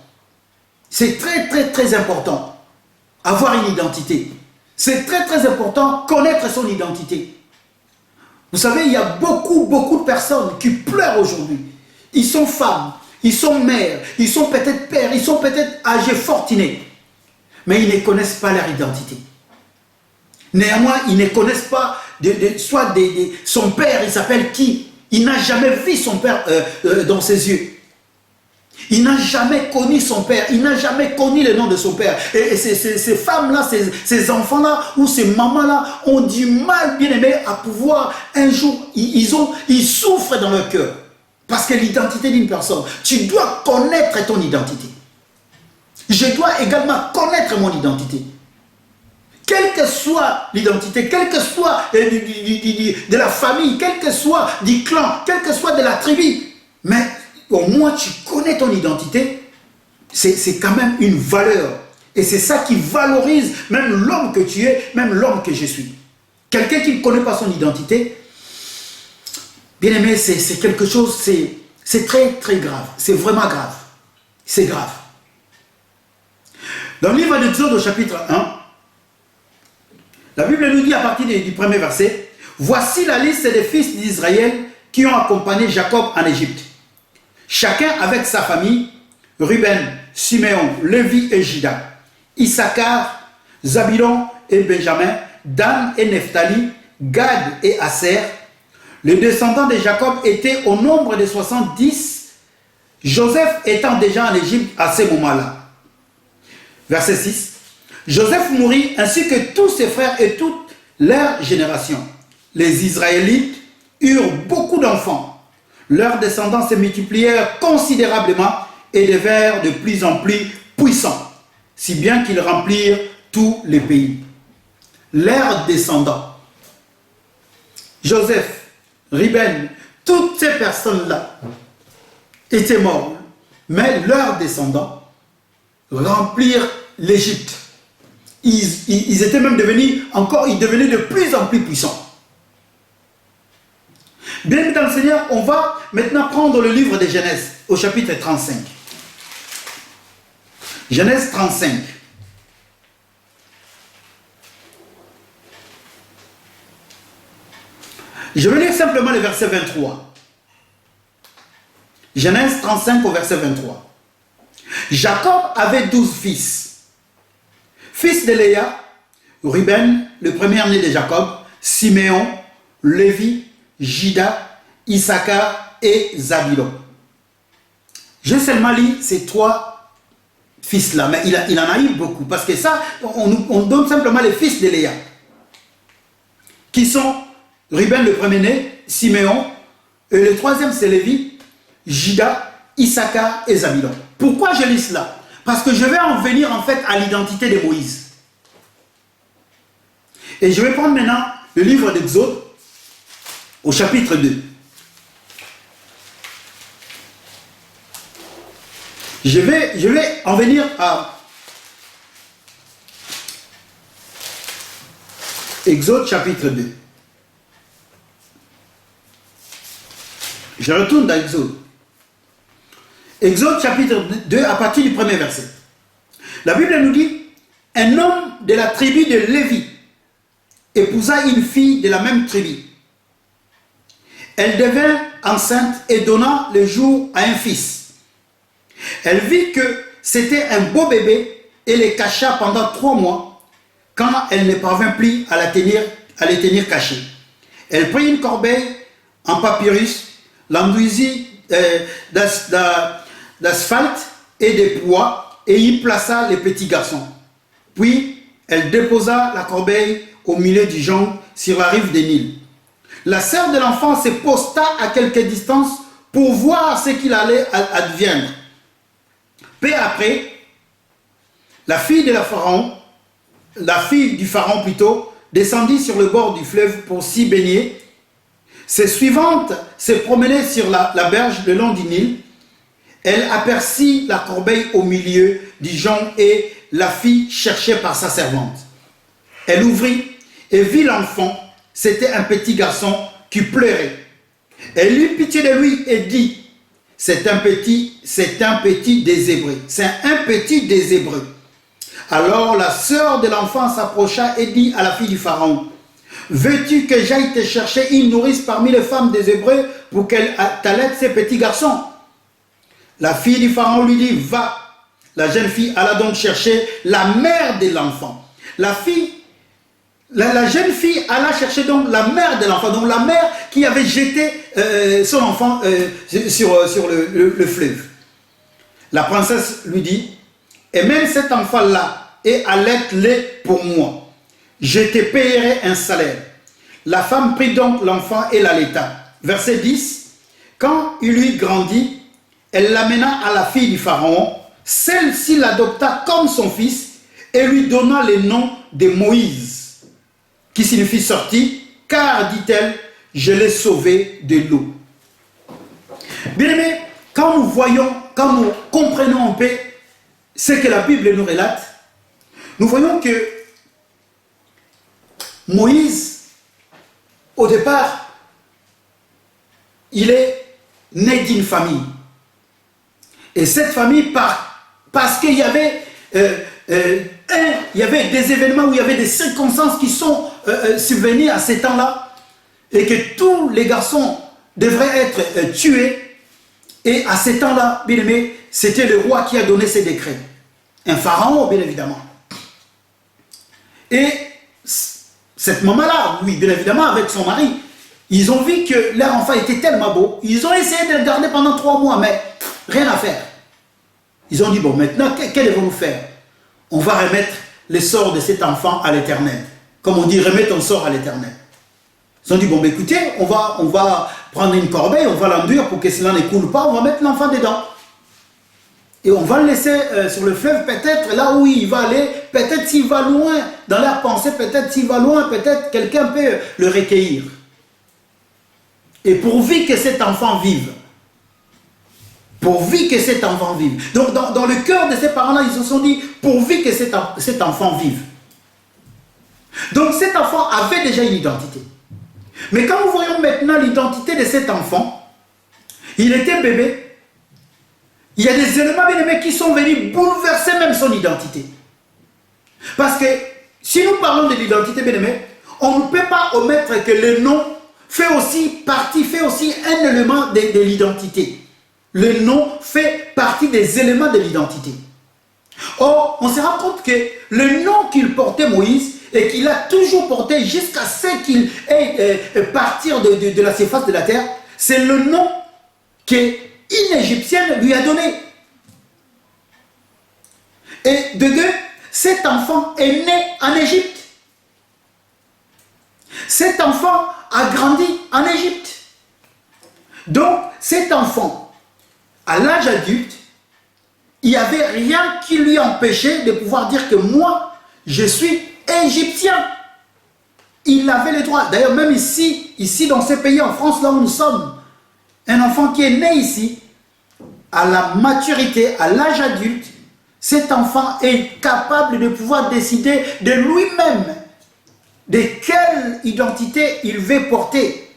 C'est très important. Avoir une identité. C'est très important connaître son identité. Vous savez, il y a beaucoup de personnes qui pleurent aujourd'hui. Ils sont femmes, ils sont mères, ils sont peut-être pères, ils sont peut-être âgés, fortunés. Mais ils ne connaissent pas leur identité. Néanmoins, ils ne connaissent pas son père, il s'appelle qui? Il n'a jamais vu son père dans ses yeux. Il n'a jamais connu son père, il n'a jamais connu le nom de son père. Et ces femmes-là, ces enfants-là, ou ces mamans-là, ont du mal, bien aimé, à pouvoir, un jour, ils souffrent dans leur cœur. Parce que l'identité d'une personne, tu dois connaître ton identité. Je dois également connaître mon identité. Quelle que soit l'identité, quelle que soit de la famille, quelle que soit du clan, quelle que soit de la tribu, mais au moins tu connais ton identité, c'est quand même une valeur. Et c'est ça qui valorise même l'homme que tu es, même l'homme que je suis. Quelqu'un qui ne connaît pas son identité, bien aimé, c'est quelque chose, c'est très grave. C'est vraiment grave. C'est grave. Dans le livre d'Exode au chapitre 1, la Bible nous dit à partir du premier verset, « Voici la liste des fils d'Israël qui ont accompagné Jacob en Égypte. Chacun avec sa famille, Ruben, Siméon, Lévi et Juda, Issachar, Zabulon et Benjamin, Dan et Nephtali, Gad et Aser. Les descendants de Jacob étaient au nombre de 70, Joseph étant déjà en Égypte à ce moment-là. » Verset 6. Joseph mourut ainsi que tous ses frères et toute leur génération. Les Israélites eurent beaucoup d'enfants. Leurs descendants se multiplièrent considérablement et devinrent de plus en plus puissants, si bien qu'ils remplirent tous les pays. Leurs descendants, Joseph, Ruben, toutes ces personnes-là étaient morts, mais leurs descendants remplirent l'Égypte. Ils étaient même devenus, ils devenaient de plus en plus puissants. Bien dans le Seigneur, on va maintenant prendre le livre de Genèse au chapitre 35. Genèse 35. Je vais lire simplement le verset 23. Genèse 35 au verset 23. Jacob avait 12 fils. Fils de Léa, Ruben, le premier-né de Jacob, Siméon, Lévi, Juda, Issachar et Zabulon. J'ai seulement lu ces 3 fils-là, mais il en a eu beaucoup, parce que ça, on donne simplement les fils de Léa, qui sont Ruben le premier-né, Siméon, et le troisième c'est Lévi, Juda, Issachar et Zabulon. Pourquoi je lis cela? Parce que je vais en venir en fait à l'identité de Moïse. Et je vais prendre maintenant le livre d'Exode au chapitre 2. Je vais en venir à Exode chapitre 2. Je retourne dans Exode. Exode chapitre 2 à partir du premier verset. La Bible nous dit, un homme de la tribu de Lévi épousa une fille de la même tribu. Elle devint enceinte et donna le jour à un fils. Elle vit que c'était un beau bébé et le cacha pendant 3 mois. Quand elle ne parvint plus à les tenir cachés, elle prit une corbeille en papyrus, l'enduisit d'asphalte et de pois et y plaça les petits garçons. Puis elle déposa la corbeille au milieu du jonc sur la rive des Nil. La sœur de l'enfant se posta à quelque distance pour voir ce qu'il allait adviendre. Peu après, la fille du pharaon plutôt, descendit sur le bord du fleuve pour s'y baigner. Ses suivantes se promenaient sur la berge le long du Nil. Elle aperçut la corbeille au milieu du jonc et la fille cherchée par sa servante. Elle ouvrit et vit l'enfant. C'était un petit garçon qui pleurait. Elle eut pitié de lui et dit, c'est un petit des Hébreux. C'est un petit des Hébreux. Alors la sœur de l'enfant s'approcha et dit à la fille du pharaon, veux-tu que j'aille te chercher une nourrice parmi les femmes des Hébreux pour qu'elle t'allaite ces petits garçons? La fille du pharaon lui dit, va. La jeune fille alla donc chercher la mère de l'enfant. La jeune fille alla chercher donc la mère de l'enfant, donc la mère qui avait jeté son enfant sur le fleuve. La princesse lui dit, et même cet enfant-là, et allaite-le pour moi. Je te payerai un salaire. La femme prit donc l'enfant et l'allaita. Verset 10. Quand il lui grandit, elle l'amena à la fille du pharaon. Celle-ci l'adopta comme son fils et lui donna le nom de Moïse, qui signifie sorti, car, dit-elle, je l'ai sauvé de l'eau. Bien aimé, quand nous comprenons un peu ce que la Bible nous relate, nous voyons que Moïse, au départ, il est né d'une famille. Et cette famille, parce qu'il y avait des événements où il y avait des circonstances qui sont survenues à ces temps-là, et que tous les garçons devraient être tués. Et à ces temps-là, bien aimé, c'était le roi qui a donné ces décrets. Un pharaon, bien évidemment. Et cette maman-là, oui, bien évidemment, avec son mari, ils ont vu que leur enfant était tellement beau. Ils ont essayé de le garder pendant 3 mois, mais rien à faire. Ils ont dit, bon, maintenant, qu'allons-nous faire? On va remettre le sort de cet enfant à l'Éternel. Comme on dit, remettre ton sort à l'Éternel. Ils ont dit, bon, mais écoutez, on va prendre une corbeille, on va l'enduire pour que cela ne coule pas, on va mettre l'enfant dedans. Et on va le laisser sur le fleuve, peut-être là où il va aller, peut-être s'il va loin, dans leur pensée, peut-être s'il va loin, peut-être quelqu'un peut le recueillir. Et pourvu que cet enfant vive. Pourvu que cet enfant vive. Donc dans le cœur de ces parents-là, ils se sont dit, pourvu que cet enfant vive. Donc cet enfant avait déjà une identité. Mais quand nous voyons maintenant l'identité de cet enfant, il était bébé, il y a des éléments bien aimés qui sont venus bouleverser même son identité. Parce que si nous parlons de l'identité bien aimée, on ne peut pas omettre que le nom fait aussi un élément de l'identité. Le nom fait partie des éléments de l'identité. Or, on se rend compte que le nom qu'il portait Moïse et qu'il a toujours porté jusqu'à ce qu'il ait partir de la surface de la terre, c'est le nom qu'une Égyptienne lui a donné. Et de deux, cet enfant est né en Égypte. Cet enfant a grandi en Égypte. Donc, cet enfant, à l'âge adulte, il n'y avait rien qui lui empêchait de pouvoir dire que moi, je suis égyptien. Il avait le droit. D'ailleurs, même ici dans ce pays, en France, là où nous sommes, un enfant qui est né ici, à la maturité, à l'âge adulte, cet enfant est capable de pouvoir décider de lui-même de quelle identité il veut porter,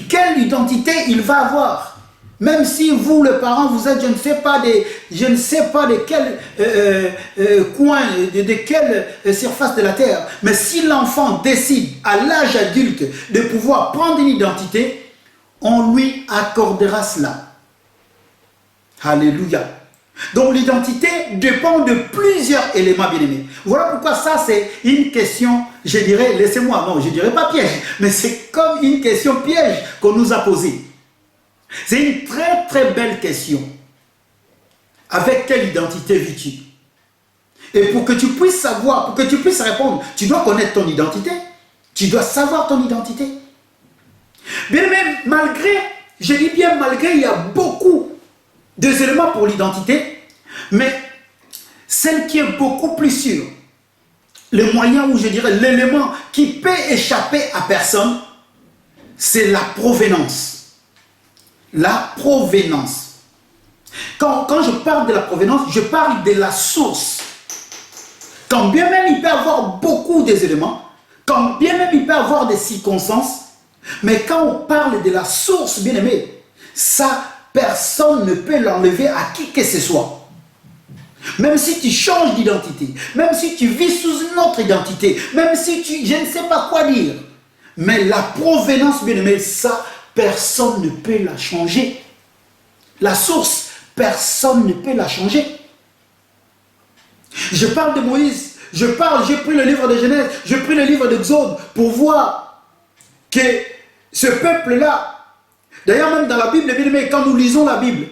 quelle identité il va avoir. Même si vous, le parent, vous êtes, je ne sais pas de quel coin, de quelle surface de la terre, mais si l'enfant décide à l'âge adulte de pouvoir prendre une identité, on lui accordera cela. Alléluia. Donc l'identité dépend de plusieurs éléments bien-aimés. Voilà pourquoi ça c'est une question, je dirais, laissez-moi, non, je dirais pas piège, mais c'est comme une question piège qu'on nous a posée. C'est une très très belle question. Avec quelle identité vis-tu? Et pour que tu puisses savoir, pour que tu puisses répondre, tu dois connaître ton identité. Tu dois savoir ton identité. Bien même, malgré, je dis bien malgré, il y a beaucoup d'éléments pour l'identité, mais celle qui est beaucoup plus sûre, le moyen où je dirais l'élément qui peut échapper à personne, c'est la provenance. La provenance. Quand je parle de la provenance, je parle de la source. Quand bien même il peut y avoir beaucoup d'éléments, quand bien même il peut y avoir des circonstances, mais quand on parle de la source, bien aimé, ça, personne ne peut l'enlever à qui que ce soit. Même si tu changes d'identité, même si tu vis sous une autre identité, même si je ne sais pas quoi dire, mais la provenance, bien aimé, ça, personne ne peut la changer. La source, personne ne peut la changer. Je parle de Moïse, j'ai pris le livre de Genèse, j'ai pris le livre d'Exode pour voir que ce peuple-là, d'ailleurs même dans la Bible, quand nous lisons la Bible,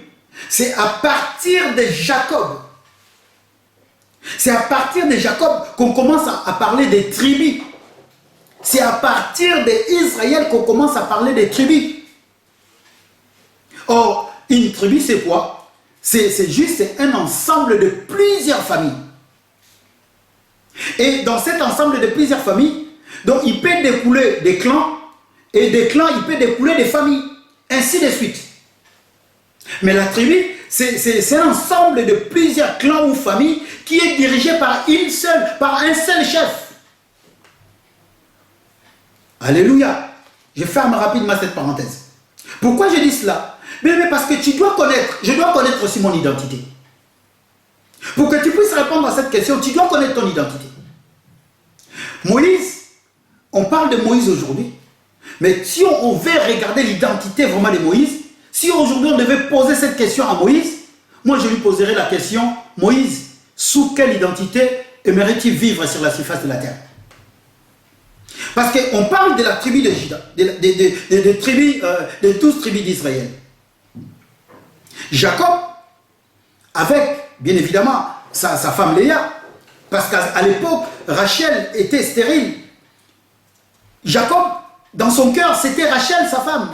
c'est à partir de Jacob. C'est à partir de Jacob qu'on commence à parler des tribus. C'est à partir d'Israël qu'on commence à parler des tribus. Or, une tribu, c'est quoi? C'est juste un ensemble de plusieurs familles. Et dans cet ensemble de plusieurs familles, donc il peut découler des clans, et des clans, il peut découler des familles, ainsi de suite. Mais la tribu, c'est un ensemble de plusieurs clans ou familles qui est dirigé par un seul chef. Alléluia. Je ferme rapidement cette parenthèse. Pourquoi je dis cela? Mais parce que je dois connaître aussi mon identité. Pour que tu puisses répondre à cette question, tu dois connaître ton identité. Moïse, on parle de Moïse aujourd'hui, mais si on veut regarder l'identité vraiment de Moïse, si aujourd'hui on devait poser cette question à Moïse, moi je lui poserais la question, Moïse, sous quelle identité aimerais-tu vivre sur la surface de la terre? Parce qu'on parle de la tribu de Juda, des 12 tribus d'Israël. Jacob, avec bien évidemment sa femme Léa, parce qu'à l'époque, Rachel était stérile. Jacob, dans son cœur, c'était Rachel, sa femme.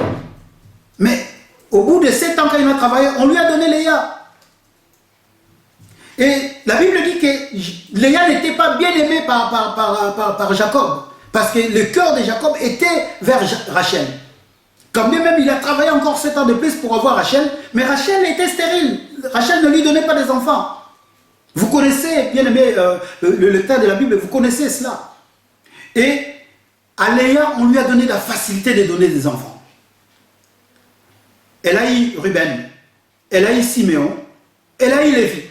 Mais au bout de 7 ans, quand il a travaillé, on lui a donné Léa. Et la Bible dit que Léa n'était pas bien aimée par Jacob. Parce que le cœur de Jacob était vers Rachel. Quand bien même il a travaillé encore 7 ans de plus pour avoir Rachel, mais Rachel était stérile. Rachel ne lui donnait pas des enfants. Vous connaissez, bien aimé, le texte de la Bible, vous connaissez cela. Et À Léa, on lui a donné la facilité de donner des enfants. Elle a eu Ruben, elle a eu Siméon, elle a eu Lévi.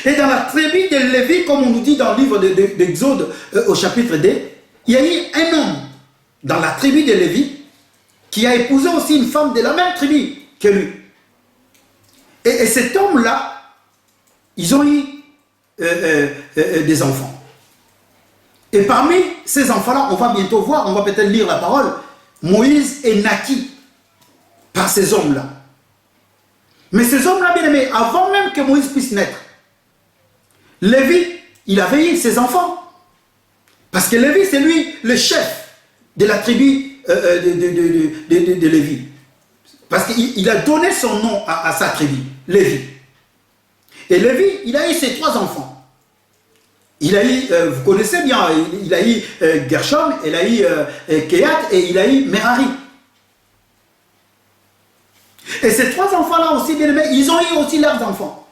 Et dans la tribu de Lévi, comme on nous dit dans le livre d'Exode au chapitre 2, il y a eu un homme dans la tribu de Lévi qui a épousé aussi une femme de la même tribu que lui. Et cet homme-là, ils ont eu des enfants. Et parmi ces enfants-là, on va bientôt voir, on va peut-être lire la parole, Moïse est naquit par ces hommes-là. Mais ces hommes-là, bien aimés, avant même que Moïse puisse naître, Lévi, il avait eu ses enfants. Parce que Lévi, c'est lui le chef de la tribu de Lévi. Parce qu'il a donné son nom à sa tribu, Lévi. Et Lévi, il a eu ses 3 enfants. Il a eu, vous connaissez bien, il a eu Gershom, il a eu Kehat et il a eu Merari. Et ces 3 enfants-là aussi, bien aimés, ils ont eu aussi leurs enfants.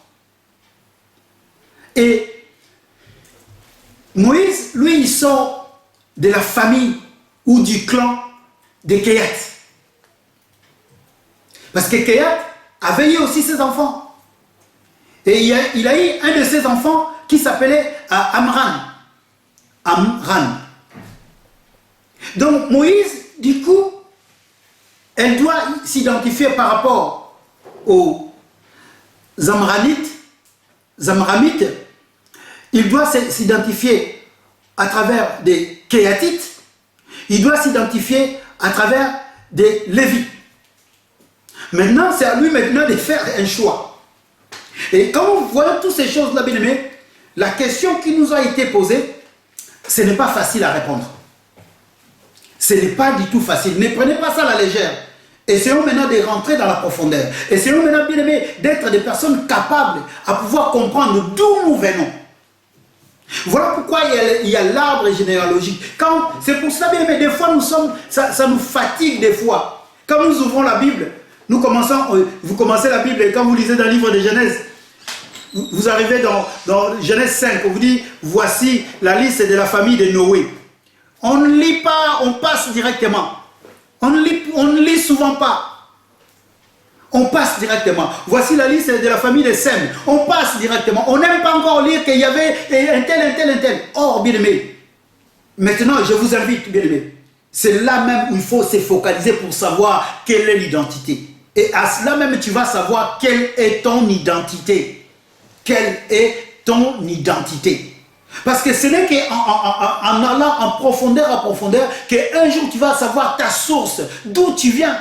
Et Moïse, lui, il sort de la famille ou du clan de Kehat. Parce que Kehat avait eu aussi ses enfants. Et il a eu un de ses enfants qui s'appelait Amram. Amram. Donc Moïse, du coup, elle doit s'identifier par rapport aux Amramites. Il doit s'identifier à travers des Kéatites. Il doit s'identifier à travers des Lévites. Maintenant, c'est à lui maintenant de faire un choix. Et quand vous voyez toutes ces choses-là, bien aimés, la question qui nous a été posée, ce n'est pas facile à répondre. Ce n'est pas du tout facile. Ne prenez pas ça à la légère. Essayons maintenant de rentrer dans la profondeur. Essayons maintenant, bien aimés, d'être des personnes capables à pouvoir comprendre d'où nous venons. Voilà pourquoi il y a l'arbre généalogique. C'est pour ça, bien aimé, des fois ça nous fatigue des fois. Quand nous ouvrons la Bible, vous commencez la Bible et quand vous lisez dans le livre de Genèse, vous arrivez dans Genèse 5, on vous dit, voici la liste de la famille de Noé. On ne lit pas, on passe directement. On ne lit souvent pas. On passe directement. Voici la liste de la famille de Sem. On passe directement. On n'aime pas encore lire qu'il y avait un tel. Or, bien aimé, maintenant je vous invite, bien aimé, c'est là même où il faut se focaliser pour savoir quelle est l'identité. Et à cela même, tu vas savoir quelle est ton identité. Quelle est ton identité? Parce que ce n'est qu'en allant en profondeur, qu'un jour tu vas savoir ta source, d'où tu viens.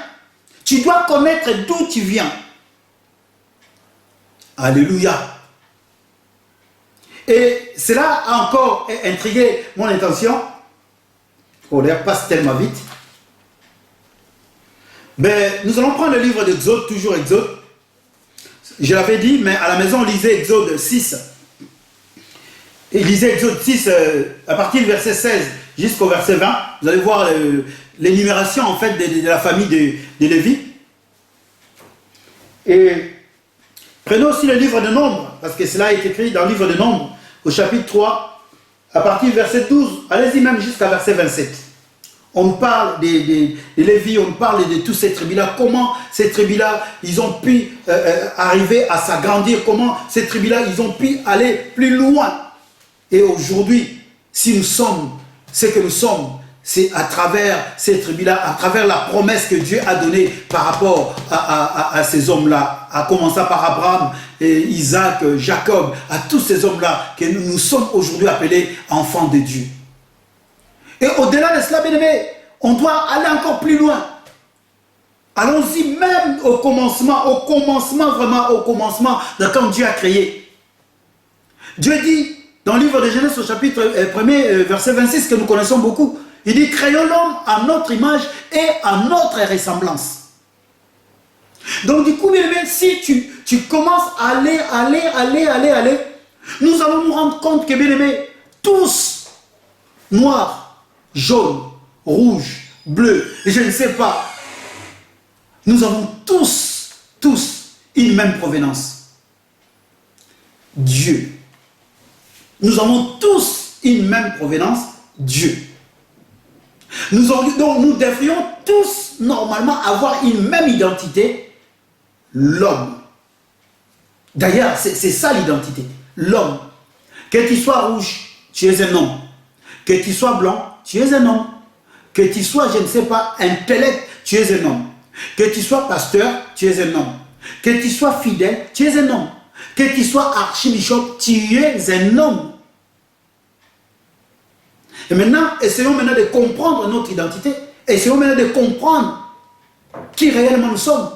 Tu dois connaître d'où tu viens. Alléluia. Et cela a encore intrigué mon intention. L'air passe tellement vite. Mais nous allons prendre le livre d'Exode, toujours Exode. Je l'avais dit, mais à la maison, lisez Exode 6. Et lisez Exode 6 à partir du verset 16 jusqu'au verset 20. Vous allez voir l'énumération en fait de la famille de Lévi. Et prenez aussi le livre de Nombres, parce que cela est écrit dans le livre de Nombres, au chapitre 3, à partir du verset 12. Allez-y même jusqu'à verset 27. On parle des Lévi, on parle de toutes ces tribus-là. Comment ces tribus-là, ils ont pu arriver à s'agrandir. Comment ces tribus-là, ils ont pu aller plus loin. Et aujourd'hui, si nous sommes ce que nous sommes, c'est à travers ces tribus-là, à travers la promesse que Dieu a donnée par rapport à ces hommes-là, à commencer par Abraham, et Isaac, Jacob, à tous ces hommes-là, que nous sommes aujourd'hui appelés enfants de Dieu. Et au-delà de cela, bien aimé, on doit aller encore plus loin. Allons-y même au commencement, vraiment au commencement de quand Dieu a créé. Dieu dit, dans le livre de Genèse au chapitre 1er, verset 26, que nous connaissons beaucoup, il dit, créons l'homme à notre image et à notre ressemblance. Donc du coup, bien aimé, si tu commences à aller, nous allons nous rendre compte que, bien aimé, tous, noirs, jaune, rouge, bleu, je ne sais pas. Nous avons tous une même provenance. Dieu. Nous avons tous une même provenance, Dieu. Donc nous devrions tous normalement avoir une même identité, l'homme. D'ailleurs, c'est ça l'identité, l'homme. Que tu sois rouge, tu es un homme. Que tu sois blanc, tu es un homme. Que tu sois, je ne sais pas, intellect, tu es un homme. Que tu sois pasteur, tu es un homme. Que tu sois fidèle, tu es un homme. Que tu sois archibishop, tu es un homme. Et maintenant, essayons maintenant de comprendre notre identité. Essayons maintenant de comprendre qui réellement nous sommes.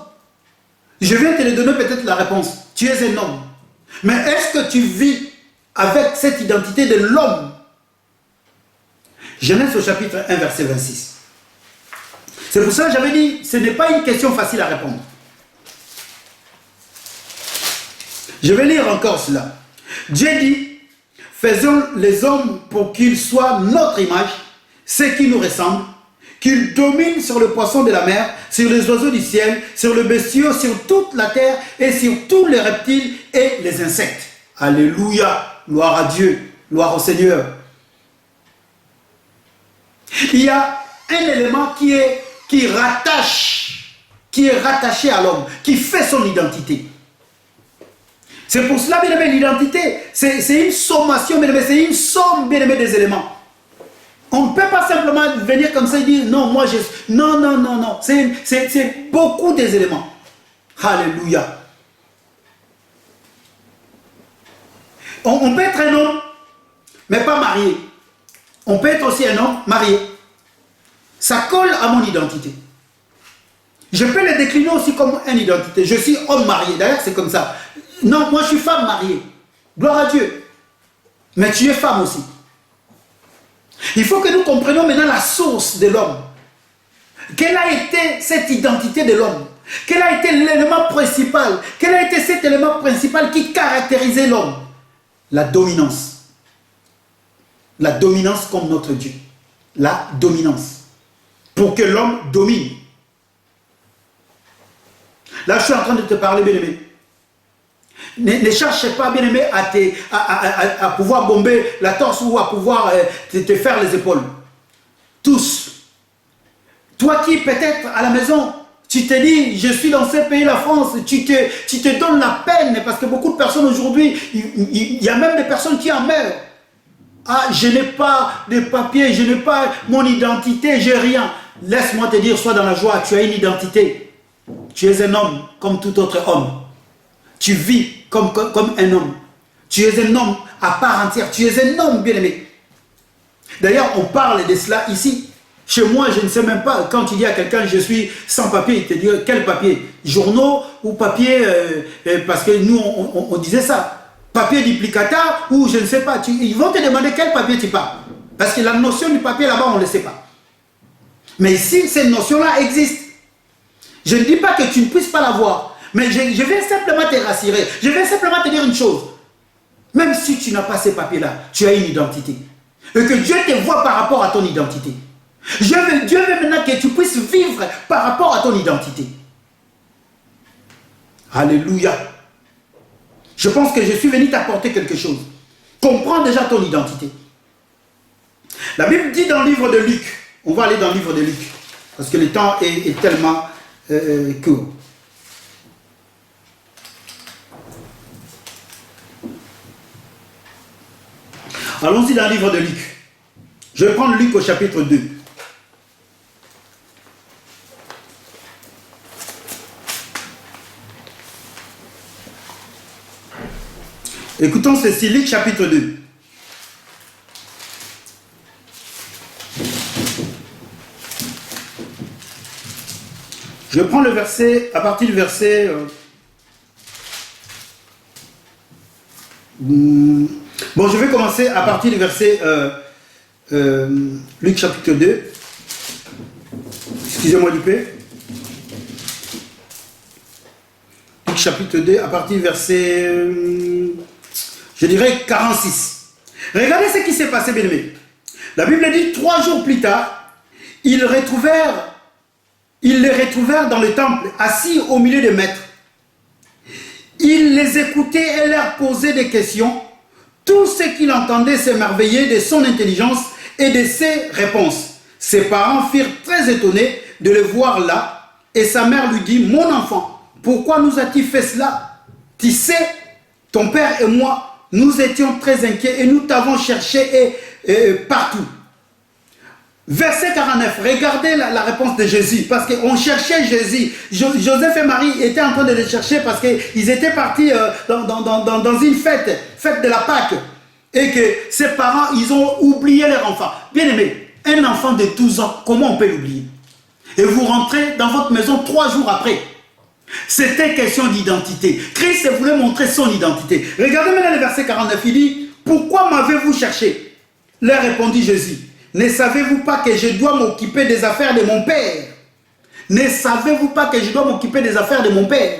Je viens te donner peut-être la réponse. Tu es un homme. Mais est-ce que tu vis avec cette identité de l'homme? Genèse au chapitre 1, verset 26. C'est pour ça que j'avais dit, ce n'est pas une question facile à répondre. Je vais lire encore cela. Dieu dit, faisons les hommes pour qu'ils soient notre image, ceux qui nous ressemblent, qu'ils dominent sur le poisson de la mer, sur les oiseaux du ciel, sur le bestiau, sur toute la terre et sur tous les reptiles et les insectes. Alléluia, gloire à Dieu, gloire au Seigneur. Il y a un élément qui est rattaché à l'homme, qui fait son identité. C'est pour cela, bien aimé, l'identité, c'est une sommation, bien aimé, c'est une somme, bien aimé, des éléments. On ne peut pas simplement venir comme ça et dire, non, moi je... Non, non, non, non. C'est beaucoup des éléments. Alléluia. On peut être un homme, mais pas marié. On peut être aussi un homme marié. Ça colle à mon identité. Je peux le décliner aussi comme une identité. Je suis homme marié. D'ailleurs, c'est comme ça. Non, moi je suis femme mariée. Gloire à Dieu. Mais tu es femme aussi. Il faut que nous comprenions maintenant la source de l'homme. Quelle a été cette identité de l'homme? Quel a été l'élément principal? Quel a été cet élément principal qui caractérisait l'homme? La dominance. La dominance comme notre Dieu. La dominance. Pour que l'homme domine. Là, je suis en train de te parler, bien-aimé. Ne cherche pas, bien-aimé, à pouvoir bomber la torse ou à pouvoir te faire les épaules. Tous. Toi qui, peut-être, à la maison, tu te dis, je suis dans ce pays, la France, tu te donnes la peine, parce que beaucoup de personnes aujourd'hui, il y a même des personnes qui en meurent. Ah, je n'ai pas de papier, je n'ai pas mon identité, j'ai rien. Laisse-moi te dire, sois dans la joie, tu as une identité. Tu es un homme comme tout autre homme. Tu vis comme un homme. Tu es un homme à part entière. Tu es un homme bien-aimé. D'ailleurs, on parle de cela ici. Chez moi, je ne sais même pas. Quand tu dis à quelqu'un, je suis sans papier, il te dit quel papier? Journaux ou papier parce que nous, on disait ça. Papier duplicata ou je ne sais pas. Ils vont te demander quel papier tu parles. Parce que la notion du papier là-bas, on ne le sait pas. Mais ici, cette notion-là existe. Je ne dis pas que tu ne puisses pas l'avoir. Mais je vais simplement te rassurer. Je vais simplement te dire une chose. Même si tu n'as pas ces papiers-là, tu as une identité. Et que Dieu te voit par rapport à ton identité. Dieu veut maintenant que tu puisses vivre par rapport à ton identité. Alléluia. Je pense que je suis venu t'apporter quelque chose. Comprends déjà ton identité. La Bible dit dans le livre de Luc. On va aller dans le livre de Luc. Parce que le temps est tellement court. Allons-y dans le livre de Luc. Je vais prendre Luc au chapitre 2. Écoutons ceci, Luc chapitre 2. Je prends le verset, à partir du verset... Bon, je vais commencer à partir du verset Luc chapitre 2. Excusez-moi du peu. Luc chapitre 2, à partir du verset, je dirais 46. Regardez ce qui s'est passé, bien aimé. La Bible dit, 3 jours plus tard, ils les retrouvèrent dans le temple, assis au milieu des maîtres. Ils les écoutaient et leur posaient des questions. Tous ceux qui l'entendaient s'émerveillaient de son intelligence et de ses réponses. Ses parents furent très étonnés de le voir là, et sa mère lui dit, mon enfant, pourquoi nous as-tu fait cela? Tu sais, ton père et moi, nous étions très inquiets et nous t'avons cherché partout. Verset 49, regardez la réponse de Jésus, parce qu'on cherchait Jésus. Joseph et Marie étaient en train de le chercher parce qu'ils étaient partis dans une fête de la Pâque, et que ses parents, ils ont oublié leur enfant. Bien aimé, un enfant de 12 ans, comment on peut l'oublier? Et vous rentrez dans votre maison 3 jours après. C'était question d'identité. Christ voulait montrer son identité. Regardez maintenant le verset 49, il dit, pourquoi m'avez-vous cherché? Leur répondit Jésus, ne savez-vous pas que je dois m'occuper des affaires de mon Père? Ne savez-vous pas que je dois m'occuper des affaires de mon Père?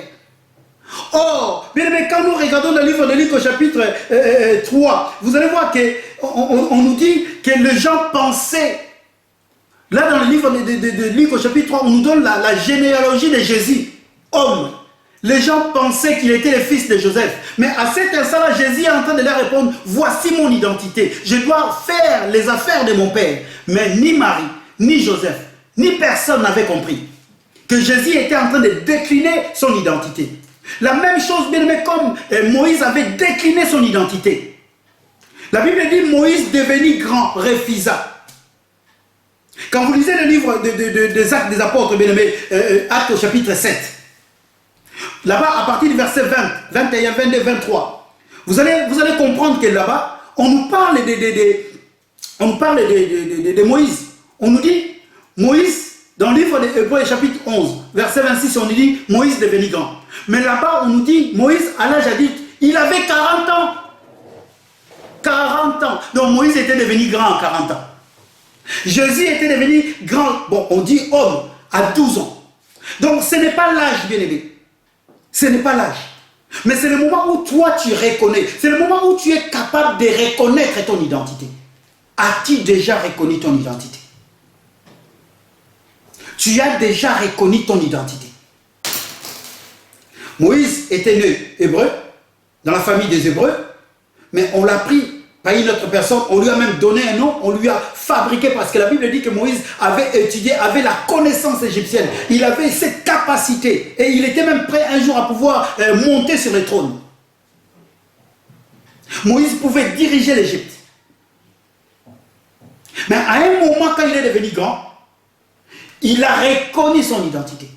Oh, bien aimé, quand nous regardons le livre de Luc au chapitre 3, vous allez voir qu'on nous dit que les gens pensaient, là dans le livre de Luc au chapitre 3, on nous donne la généalogie de Jésus, homme. Les gens pensaient qu'il était le fils de Joseph. Mais à cet instant-là, Jésus est en train de leur répondre, voici mon identité. Je dois faire les affaires de mon Père. Mais ni Marie, ni Joseph, ni personne n'avait compris que Jésus était en train de décliner son identité. La même chose, bien aimé, comme Moïse avait décliné son identité. La Bible dit, Moïse devenu grand, refusa. Quand vous lisez le livre des Actes des Apôtres, bien aimé, Actes au chapitre 7, là-bas, à partir du verset 20, 21, 22, 23, vous allez comprendre que là-bas, on nous parle de Moïse. On nous dit, Moïse, dans le livre de Hébreux, chapitre 11, verset 26, on nous dit, Moïse devenu grand. Mais là-bas, on nous dit, Moïse, à l'âge adulte, il avait 40 ans. 40 ans. Donc Moïse était devenu grand à 40 ans. Jésus était devenu grand, bon, on dit homme, à 12 ans. Donc ce n'est pas l'âge, bien aimé. Ce n'est pas l'âge. Mais c'est le moment où toi tu reconnais. C'est le moment où tu es capable de reconnaître ton identité. As-tu déjà reconnu ton identité? Tu as déjà reconnu ton identité. Moïse était né hébreu, dans la famille des Hébreux, mais on l'a pris par une autre personne, on lui a même donné un nom, on lui a fabriqué, parce que la Bible dit que Moïse avait étudié, avait la connaissance égyptienne, il avait cette capacité, et il était même prêt un jour à pouvoir monter sur le trône. Moïse pouvait diriger l'Égypte. Mais à un moment, quand il est devenu grand, il a reconnu son identité.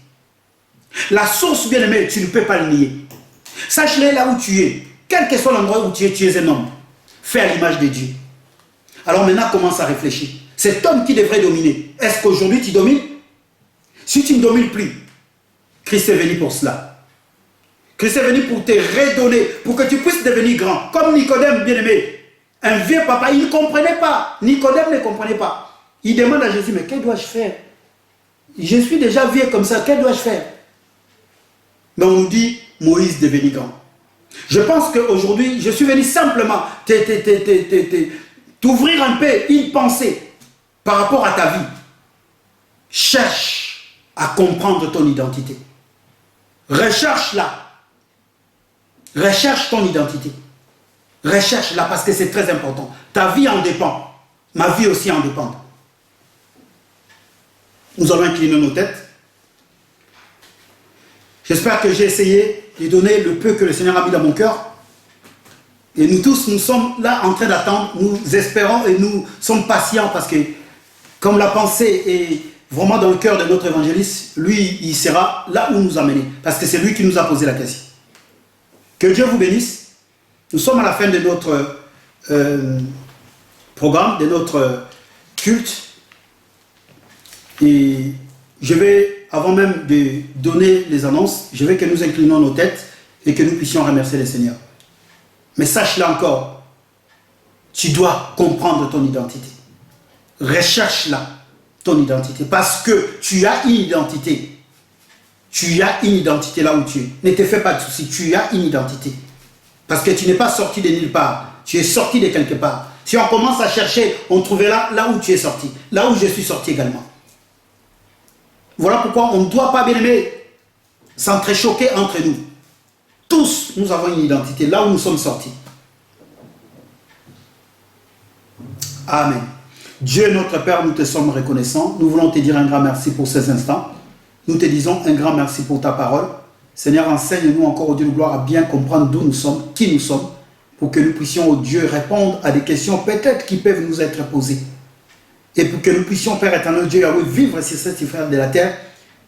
La source, bien aimée, tu ne peux pas le nier. Sache-le là où tu es. Quel que soit l'endroit où tu es un homme. Fait à l'image de Dieu. Alors maintenant, commence à réfléchir. Cet homme qui devrait dominer, est-ce qu'aujourd'hui tu domines? Si tu ne domines plus, Christ est venu pour cela. Christ est venu pour te redonner, pour que tu puisses devenir grand. Comme Nicodème, bien aimé. Un vieux papa, il ne comprenait pas. Nicodème ne comprenait pas. Il demande à Jésus, mais que dois-je faire? Je suis déjà vieux comme ça, que dois-je faire? Mais on nous dit, Moïse devenu grand. Je pense qu'aujourd'hui, je suis venu simplement t'ouvrir un peu une pensée par rapport à ta vie. Cherche à comprendre ton identité. Recherche-la. Recherche ton identité. Recherche-la parce que c'est très important. Ta vie en dépend. Ma vie aussi en dépend. Nous allons incliner nos têtes. J'espère que j'ai essayé de donner le peu que le Seigneur a mis dans mon cœur. Et nous tous, nous sommes là en train d'attendre. Nous espérons et nous sommes patients parce que comme la pensée est vraiment dans le cœur de notre évangéliste, lui, il sera là où nous amener. Parce que c'est lui qui nous a posé la question. Que Dieu vous bénisse. Nous sommes à la fin de notre programme, de notre culte. Et je vais, avant même de donner les annonces, je veux que nous inclinions nos têtes et que nous puissions remercier le Seigneur. Mais sache-la encore, tu dois comprendre ton identité. Recherche-la, ton identité, parce que tu as une identité. Tu as une identité là où tu es. Ne te fais pas de soucis, tu as une identité. Parce que tu n'es pas sorti de nulle part, tu es sorti de quelque part. Si on commence à chercher, on trouvera là où tu es sorti, là où je suis sorti également. Voilà pourquoi on ne doit pas, bien aimer, s'entrechoquer entre nous. Tous, nous avons une identité, là où nous sommes sortis. Amen. Dieu notre Père, nous te sommes reconnaissants. Nous voulons te dire un grand merci pour ces instants. Nous te disons un grand merci pour ta parole. Seigneur, enseigne-nous encore, au Dieu de gloire, à bien comprendre d'où nous sommes, qui nous sommes, pour que nous puissions, au Dieu, répondre à des questions peut-être qui peuvent nous être posées. Et pour que nous puissions, Père éternel, Dieu Yahweh, vivre sur cette sphère de la terre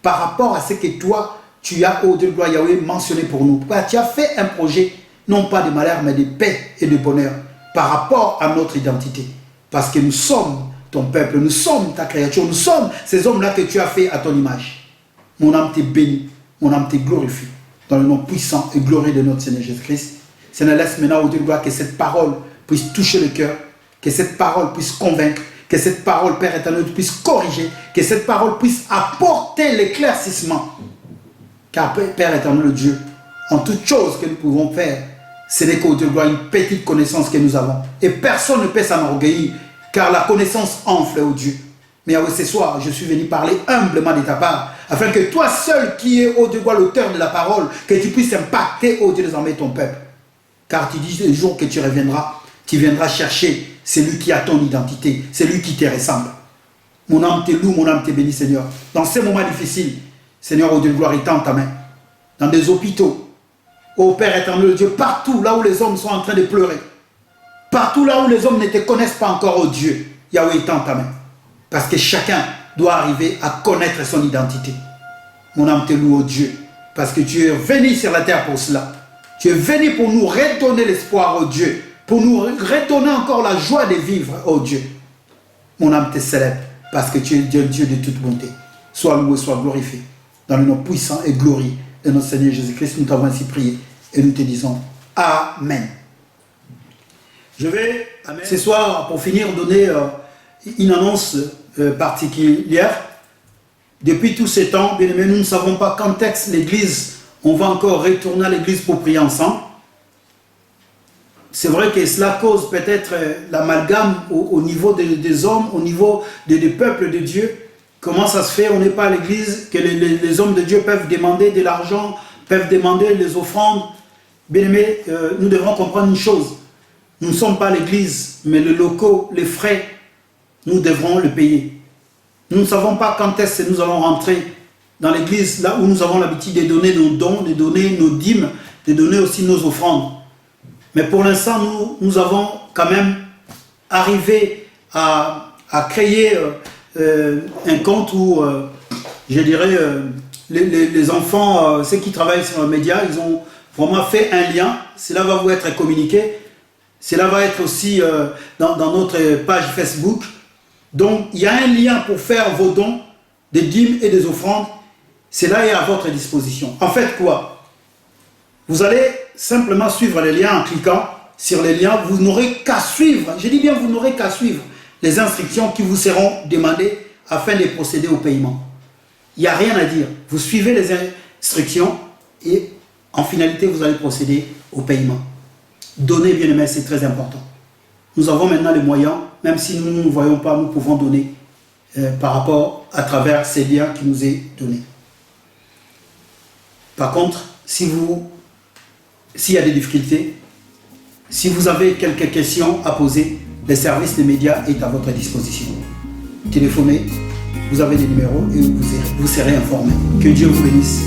par rapport à ce que toi, tu as, au Dieu de gloire, Yahweh, mentionné pour nous. Tu as fait un projet, non pas de malheur, mais de paix et de bonheur par rapport à notre identité. Parce que nous sommes ton peuple, nous sommes ta créature, nous sommes ces hommes-là que tu as fait à ton image. Mon âme t'est bénie, mon âme t'est glorifiée. Dans le nom puissant et glorieux de notre Seigneur Jésus-Christ. Seigneur, laisse maintenant, au Dieu de gloire, que cette parole puisse toucher le cœur, que cette parole puisse convaincre, que cette parole, Père éternel, puisse corriger, que cette parole puisse apporter l'éclaircissement. Car, Père éternel, Dieu, en toute chose que nous pouvons faire, ce n'est qu'au Dieu de gloire une petite connaissance que nous avons. Et personne ne peut s'enorgueillir, car la connaissance enfle, au Dieu. Mais ce soir, je suis venu parler humblement de ta part, afin que toi seul qui es, au Dieu de gloire, l'auteur de la parole, que tu puisses impacter, au Dieu des armées, ton peuple. Car tu dis le jour que tu reviendras, tu viendras chercher celui qui a ton identité, celui qui te ressemble. Mon âme te loue, mon âme te bénit, Seigneur. Dans ces moments difficiles, Seigneur, au Dieu de gloire, étends ta main. Dans des hôpitaux, ô Père éternel, Dieu, partout là où les hommes sont en train de pleurer, partout là où les hommes ne te connaissent pas encore, ô Dieu, Yahweh, étends ta main. Parce que chacun doit arriver à connaître son identité. Mon âme te loue, ô Dieu, parce que tu es venu sur la terre pour cela. Tu es venu pour nous redonner l'espoir, ô Dieu, pour nous redonner encore la joie de vivre, ô Dieu. Mon âme te célèbre, parce que tu es Dieu, Dieu de toute bonté. Sois loué, sois glorifié. Dans le nom puissant et glorieux de notre Seigneur Jésus-Christ, nous t'avons ainsi prié et nous te disons Amen. Je vais, ce soir, pour finir, donner une annonce particulière. Depuis tous ces temps, bien aimés, nous ne savons pas quand est-ce l'église, on va encore retourner à l'église pour prier ensemble. C'est vrai que cela cause peut-être l'amalgame au niveau des hommes, au niveau des peuples de Dieu. Comment ça se fait, on n'est pas à l'église, que les hommes de Dieu peuvent demander de l'argent, peuvent demander les offrandes. Bien aimés, nous devons comprendre une chose. Nous ne sommes pas à l'église, mais les locaux, les frais, nous devrons le payer. Nous ne savons pas quand est-ce que nous allons rentrer dans l'église, là où nous avons l'habitude de donner nos dons, de donner nos dîmes, de donner aussi nos offrandes. Mais pour l'instant, nous avons quand même arrivé à créer un compte où, je dirais, les enfants, ceux qui travaillent sur les médias, ils ont vraiment fait un lien. Cela va vous être communiqué. Cela va être aussi dans notre page Facebook. Donc, il y a un lien pour faire vos dons, des dîmes et des offrandes. Cela est à votre disposition. En fait, quoi? Vous allez simplement suivre les liens en cliquant sur les liens. Vous n'aurez qu'à suivre, je dis bien vous n'aurez qu'à suivre les instructions qui vous seront demandées afin de procéder au paiement. Il n'y a rien à dire. Vous suivez les instructions et en finalité, vous allez procéder au paiement. Donner, bien aimé, c'est très important. Nous avons maintenant les moyens, même si nous ne voyons pas, nous pouvons donner par rapport à travers ces liens qui nous est donné. Par contre, s'il y a des difficultés, si vous avez quelques questions à poser, le service des médias est à votre disposition. Téléphonez, vous avez des numéros et vous serez informés. Que Dieu vous bénisse.